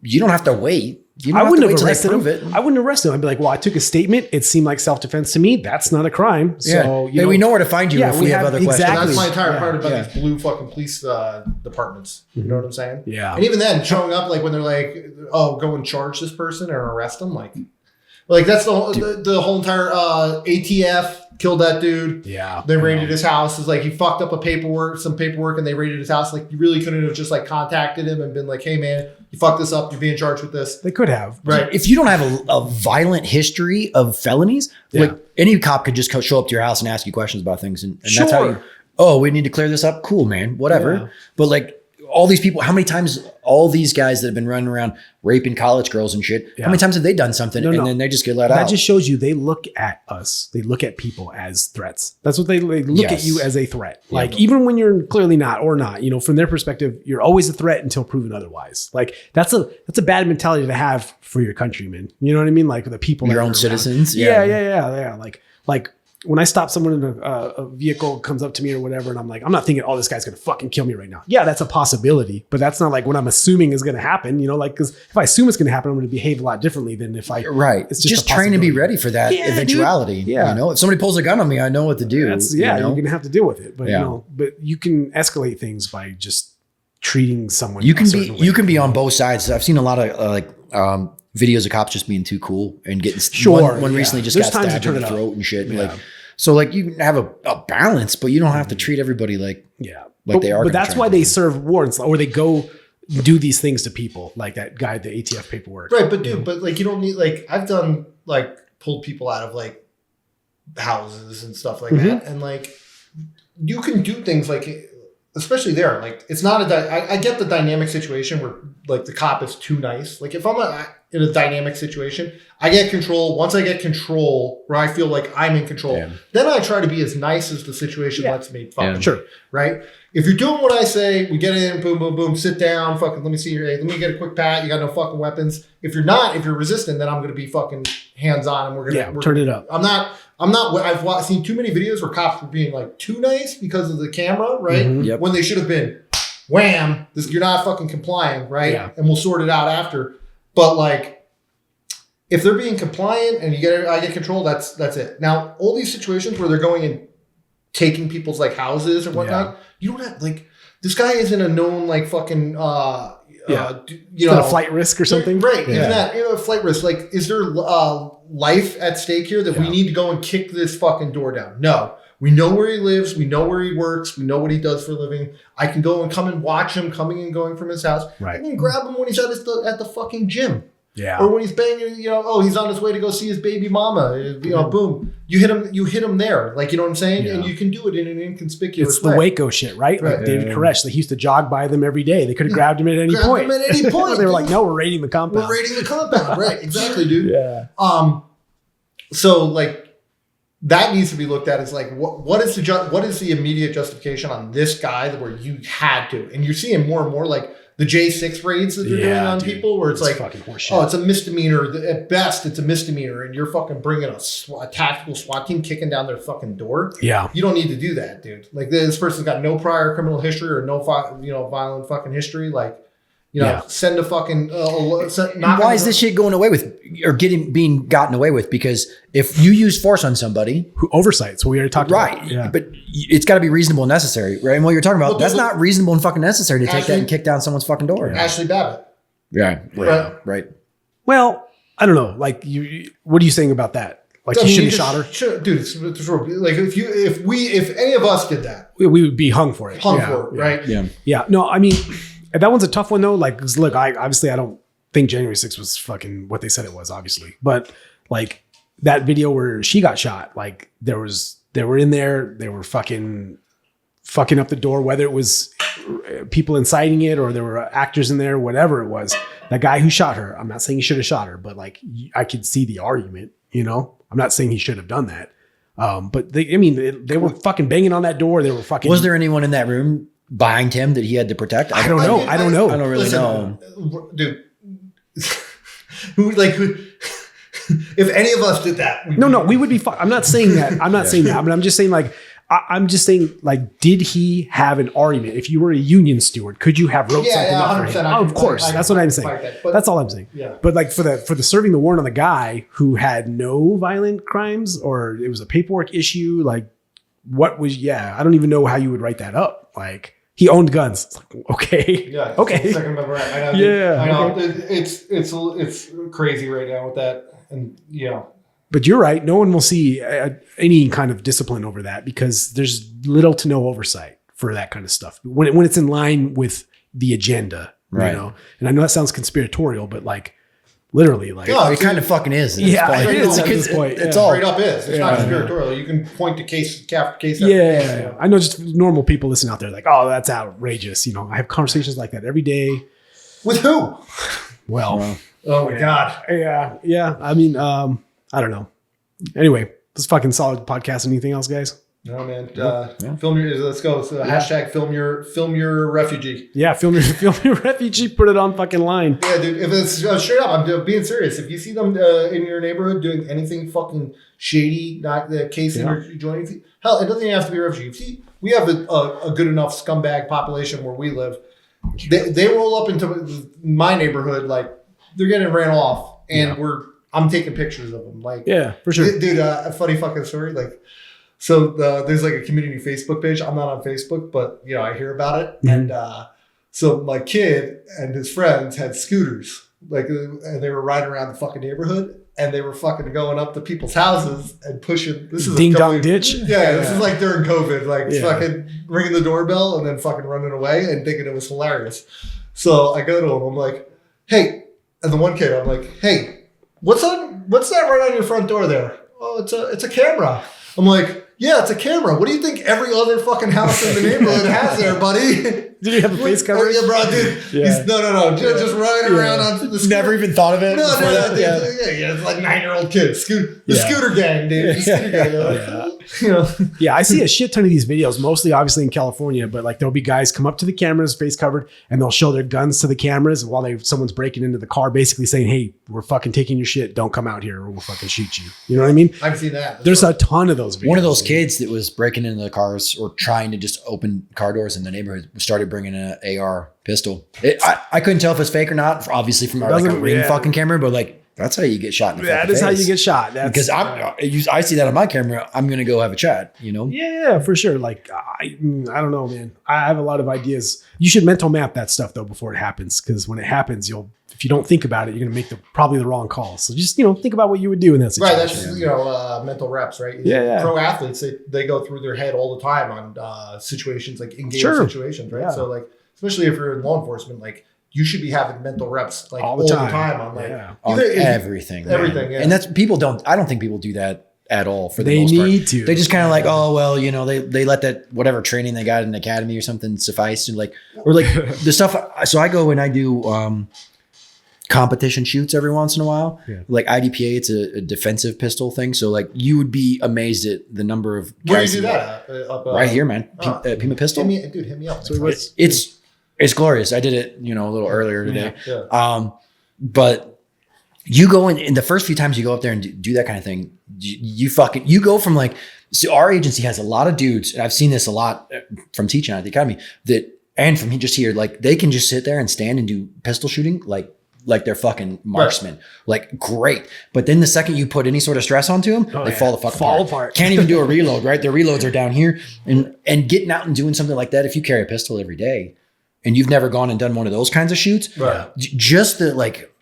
you don't have to wait. I wouldn't have arrested him. I wouldn't arrest him. I'd be like, well, I took a statement. It seemed like self-defense to me. That's not a crime. So we know where to find you if we have other questions. That's my entire part about these blue fucking police departments. You know what I'm saying? Yeah. And even then, showing up like when they're like, oh, go and charge this person or arrest them, like that's the whole entire ATF killed that dude. Yeah. They raided his house. It's like he fucked up some paperwork, and they raided his house. Like you really couldn't have just like contacted him and been like, hey man, you fucked this up. You're being charged with this. They could have. Right. If you don't have a violent history of felonies, like any cop could just show up to your house and ask you questions about things. And that's how we need to clear this up. Cool, man. Whatever. Yeah. But like all these people, how many times all these guys that have been running around raping college girls and shit, how many times have they done something then they just get let out? That just shows you they look at us. They look at people as threats. That's what they look at you as a threat. Yeah. Like even when you're clearly not or not, from their perspective, you're always a threat until proven otherwise. Like that's a bad mentality to have for your countrymen. You know what I mean? Like the people, your own citizens. Yeah. Like when I stop someone in a vehicle comes up to me or whatever, and I'm like, I'm not thinking, oh, this guy's going to fucking kill me right now. Yeah, that's a possibility, but that's not like what I'm assuming is going to happen, you know, like, because if I assume it's going to happen, I'm going to behave a lot differently than if I, right. It's just train and be ready for that eventuality. Dude. Yeah. You know, if somebody pulls a gun on me, I know what to do. You're going to have to deal with it, but you know, but you can escalate things by just treating someone. You can be on both sides. I've seen a lot of videos of cops just being too cool and getting one recently just got stabbed in the throat and shit. Like, so like you can have a balance, but you don't have to treat everybody like they are. But that's why they serve warrants, or they go do these things to people, like that guy, the ATF paperwork. Right, but dude, but like you don't need, like, I've done like pulled people out of like houses and stuff like that, and like you can do things like, especially there, like it's not I get the dynamic situation where like the cop is too nice. Like if I'm in a dynamic situation, I get control. Once I get control where I feel like I'm in control, then I try to be as nice as the situation lets me. Sure. Right? If you're doing what I say, we get in, boom, boom, boom, sit down, fucking, let me see your, let me get a quick pat. You got no fucking weapons. If you're not, if you're resistant, then I'm going to be fucking hands on and we're going to turn it up. I'm not, I've seen too many videos where cops were being like too nice because of the camera, right? Mm-hmm. When they should have been, wham, you're not fucking complying, right? Yeah. And we'll sort it out after. But like, if they're being compliant and I get control, that's it. Now, all these situations where they're going and taking people's like houses and whatnot, you don't have, like, this guy isn't a known like fucking you know, a flight risk or something, right? Even that, a flight risk. Like, is there life at stake here that we need to go and kick this fucking door down? No. We know where he lives. We know where he works. We know what he does for a living. I can go and come and watch him coming and going from his house. Right. I can grab him when he's at the fucking gym. Yeah. Or when he's banging, he's on his way to go see his baby mama. Boom. You hit him there. Like, you know what I'm saying? Yeah. And you can do it in an inconspicuous way. It's the Waco shit, right? Like David Koresh, they used to jog by them every day. They could have grabbed him at any point. They were like, no, we're raiding the compound. Right. Exactly, dude. Yeah. So like, that needs to be looked at as like, what is the immediate justification on this guy where you had to? And you're seeing more and more like the J6 raids that they're doing on people where it's like, oh, it's a misdemeanor. At best, it's a misdemeanor. And you're fucking bringing a tactical SWAT team kicking down their fucking door. Yeah. You don't need to do that, dude. Like, this person's got no prior criminal history or no violent fucking history. Like, send a fucking... why is this shit going away with or being gotten away with? Because if you use force on somebody... Oversight. So we already talked about. Right. Yeah. But it's got to be reasonable and necessary, right? And what you're talking about, that's not reasonable and fucking necessary to take that and kick down someone's fucking door. Ashley Babbitt. Yeah. Right. Well, I don't know. Like, what are you saying about that? Like, you shouldn't have shot her? Dude, it's like, if any of us did that... We would be hung for it. Right? Yeah. Yeah. No, I mean... That one's a tough one though. Like, look, I don't think January 6th was fucking what they said it was, obviously. But like that video where she got shot, like they were in there, they were fucking up the door, whether it was people inciting it or there were actors in there, whatever it was. That guy who shot her, I'm not saying he should have shot her, but like I could see the argument, I'm not saying he should have done that. But they were fucking banging on that door. They were fucking. Was there anyone in that room behind him that he had to protect? I don't know. I don't really know. Dude, if any of us did that. We would be fine. I'm not saying that. Saying that. But I'm just saying like, did he have an argument? If you were a union steward, could you have wrote something up for him? Of course. That's what I'm saying. That's all I'm saying. Yeah. But like for the serving the warrant on the guy who had no violent crimes or it was a paperwork issue, like what was, I don't even know how you would write that up. Like, he owned guns. It's like, okay. Yeah. Okay. Second Amendment right. I know. I know. Okay. It's crazy right now with that. And But you're right. No one will see any kind of discipline over that because there's little to no oversight for that kind of stuff. When it's in line with the agenda, right? And I know that sounds conspiratorial, but like literally, like it kind of fucking is. It is at this point. It's all straight up is. It's not conspiratorial. You can point to case after case. I know just normal people listening out there like, oh, that's outrageous. I have conversations like that every day. With who? Well, oh my God. Yeah. I mean, I don't know. Anyway, this fucking solid podcast. Anything else, guys? No, man. Film your. Let's go. So hashtag film your refugee. Yeah, film your refugee. Put it on fucking line. Yeah, dude. If it's straight up, I'm being serious. If you see them in your neighborhood doing anything fucking shady, not the casing or joining, hell, it doesn't even have to be a refugee. We have a good enough scumbag population where we live. They roll up into my neighborhood like they're getting ran off, and I'm taking pictures of them. Like, yeah, for sure, dude. A funny fucking story. Like. So there's like a community Facebook page. I'm not on Facebook, but I hear about it. Mm-hmm. And so my kid and his friends had scooters, and they were riding around the fucking neighborhood, and they were fucking going up to people's houses and pushing. This is ding dong ditch. Yeah, this is like during COVID, fucking ringing the doorbell and then fucking running away and thinking it was hilarious. So I go to him. I'm like, hey, and the one kid, I'm like, hey, what's that right on your front door there? Oh, it's a camera. I'm like. Yeah, it's a camera. What do you think every other fucking house in the neighborhood has there, buddy? Did you have a face cover? Yeah, bro, dude. Yeah. No. Just riding around on the scooter. Never even thought of it. No, dude. Yeah, it's like 9-year-old kids. Scooter gang, dude. The scooter gang. Yeah, I see a shit ton of these videos, mostly obviously in California, but like there'll be guys come up to the cameras, face covered, and they'll show their guns to the cameras while someone's breaking into the car, basically saying, hey, we're fucking taking your shit. Don't come out here or we'll fucking shoot you. You know what I mean? I've seen that. There's a ton of those videos. One of those kids that was breaking into the cars or trying to just open car doors in the neighborhood started bringing an AR pistol. I couldn't tell if it's fake or not, obviously from like a ring fucking camera, but like that's how you get shot in the fucking face. That is how you get shot. Because I see that on my camera. I'm gonna go have a chat. Yeah, for sure. Like I don't know, man. I have a lot of ideas. You should mental map that stuff though before it happens, because when it happens, if you don't think about it, you're gonna make probably the wrong call. So just think about what you would do in that situation. Right, that's mental reps, right? Yeah. Pro athletes, they go through their head all the time on situations like in-game situations, right? Yeah. So like, especially if you're in law enforcement, like you should be having mental reps like all the time on like on everything. Everything, yeah. And that's I don't think people do that at all for the most part. They need to. They just kind of like, oh well, they let that whatever training they got in the academy or something suffice, and like the stuff. So I go and I do competition shoots every once in a while. Yeah. Like IDPA, it's a defensive pistol thing. So like you would be amazed at the number of guys. Where do you do that? Right here, man. Pima Pistol. Hit me up. So it's glorious. I did it, a little earlier today. Yeah. But you go in the first few times you go up there and do that kind of thing, you go from like, so our agency has a lot of dudes, and I've seen this a lot from teaching at the academy and from just here, like they can just sit there and stand and do pistol shooting like they're fucking marksmen. Right. Like great. But then the second you put any sort of stress onto them, they fall apart. Can't even do a reload, right? Their reloads are down here. And getting out and doing something like that, if you carry a pistol every day and you've never gone and done one of those kinds of shoots, just the like,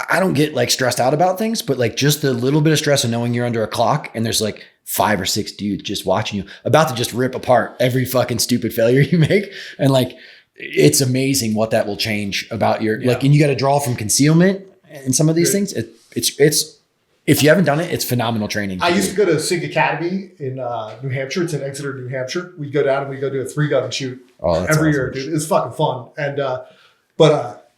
I don't get like stressed out about things, but like just the little bit of stress of knowing you're under a clock and there's like 5 or 6 dudes just watching you about to just rip apart every fucking stupid failure you make. And like, it's amazing what that will change about your like, and you got to draw from concealment and some of these things. It's if you haven't done it, it's phenomenal training. I used to go to SIG Academy in New Hampshire. It's in Exeter, New Hampshire. We'd go down and we'd go do a 3-gun shoot every year, dude. It's fucking fun. And but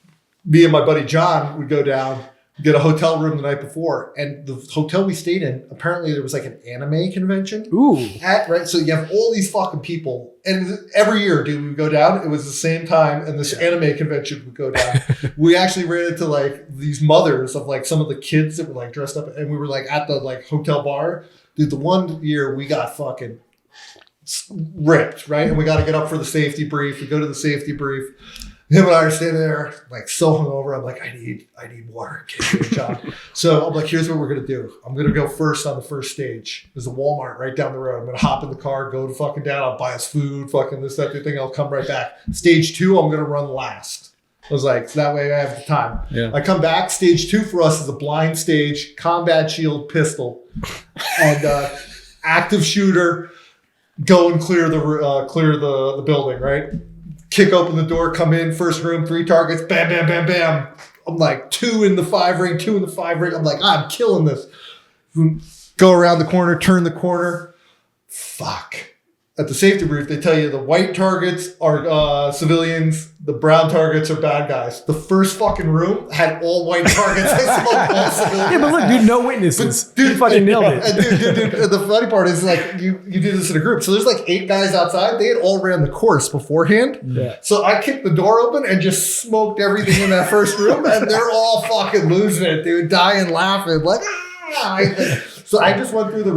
me and my buddy John would go down, get a hotel room the night before, and the hotel we stayed in, apparently there was like an anime convention. Right? So you have all these fucking people, and every year, dude, we would go down. It was the same time, and this anime convention would go down. We actually ran into like these mothers of like some of the kids that were like dressed up, and we were like at the like hotel bar. Dude, the one year we got fucking ripped, right? And we got to get up for the safety brief. We go to the safety brief. Him and I are standing there, like so hungover. I'm like, I need water. John. So I'm like, here's what we're gonna do. I'm gonna go first on the first stage. There's a Walmart right down the road. I'm gonna hop in the car, go to fucking down. I'll buy us food, fucking this, that, thing. I'll come right back. Stage 2, I'm gonna run last. I was like, so that way I have the time. Yeah. I come back. Stage 2 for us is a blind stage, combat shield, pistol, and active shooter. Go and clear the building, right? Kick open the door, come in, first room, 3 targets, bam, bam, bam, bam. I'm like 2 in the 5 ring, 2 in the 5 ring. I'm like, I'm killing this. Go around the corner, turn the corner. Fuck. at the safety brief, they tell you the white targets are civilians, the brown targets are bad guys. The first fucking room had all white targets. They smoked all civilians. Yeah, but look, dude, no witnesses. But, dude, you fucking nailed it. Dude, the funny part is like you do this in a group. So there's like 8 guys outside. They had all ran the course beforehand. Yeah. So I kicked the door open and just smoked everything in that first room, and they're all fucking losing it, dude, dying laughing like. So I just went through the.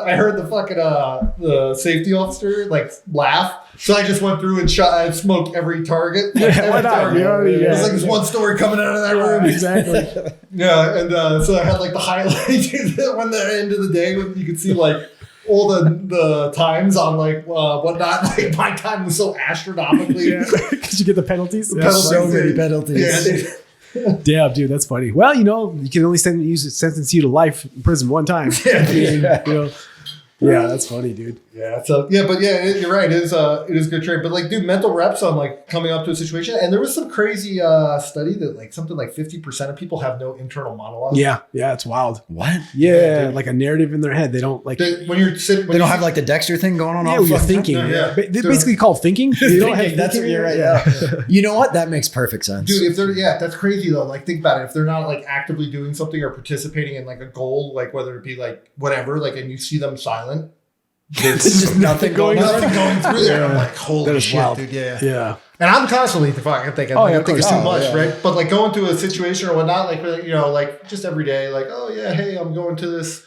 I heard the fucking the safety officer like laugh. So I just went through and smoked every target. Like, Yeah, why not? It was like this one story coming out of that room. Exactly. Yeah, and so I had like the highlights when the end of the day when you could see like all the times on like whatnot. Like my time was so astronomically. Because you get the penalties. So many penalties. Yeah, Damn, dude, that's funny. Well, you know, you can only sentence you to life in prison one time. Yeah, that's funny, dude. Yeah. So but you're right. It is good trade. But like, dude, mental reps on like coming up to a situation. And there was some crazy study that like something like 50% of people have no internal monologue. Yeah, it's wild. What? Yeah, like a narrative in their head. They don't like. When you're sitting, They don't have like the Dexter thing going on. Yeah, all you're fucking thinking. time? Yeah. They basically called thinking. They don't have That's what thinking. you're right. Yeah. You know what? That makes perfect sense. Dude, if they're that's crazy though. Like think about it. If they're not like actively doing something or participating in like a goal, like whether it be like whatever, like and you see them silent. There's just nothing going on. Nothing going through there. I'm like, That holy is shit, wild. dude. Yeah. Yeah. And I'm constantly fucking thinking, Oh, like, yeah, I of think it's course. too much, yeah. right? But like going to a situation or whatnot, like, you know, like just every day, like, oh yeah, hey, I'm going to this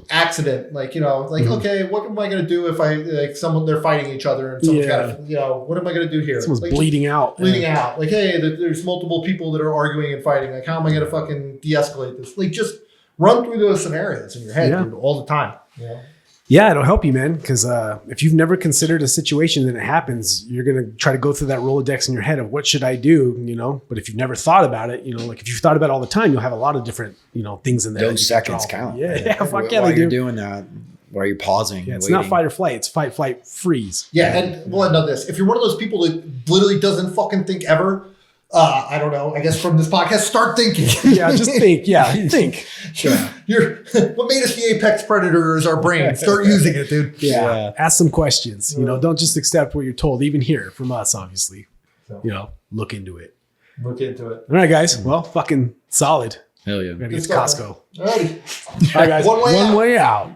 accident. Like, you know, like, okay, what am I going to do if they're fighting each other and someone's got to, you know, what am I going to do here? Someone's like, bleeding out. Bleeding out. Like, hey, there's multiple people that are arguing and fighting. Like, how am I going to fucking de-escalate this? Like, just run through those scenarios in your head, dude, all the time. Yeah. Yeah, it'll help you, man. Because if you've never considered a situation and it happens, you're gonna try to go through that Rolodex in your head of what should I do, you know. But if you've never thought about it, you know, like if you've thought about it all the time, you'll have a lot of different, you know, things in there. Those seconds count. Yeah, fuck yeah, While they do. you're doing that, while you're pausing, Yeah, it's waiting. not fight or flight. It's fight, flight, freeze. Yeah, and well, I know this. If you're one of those people that literally doesn't fucking think ever, I don't know. I guess from this podcast, start thinking. Yeah, just think. Yeah, think. Sure. What made us the apex predator is our brain. Start using it, dude. Yeah. Ask some questions. You know, don't just accept what you're told, even here from us, obviously. So. You know, look into it. Look into it. All right, guys. Well, fucking solid. Hell yeah. We're gonna get Good to stuff, Costco. man. Alrighty. All right, guys. One way One way out.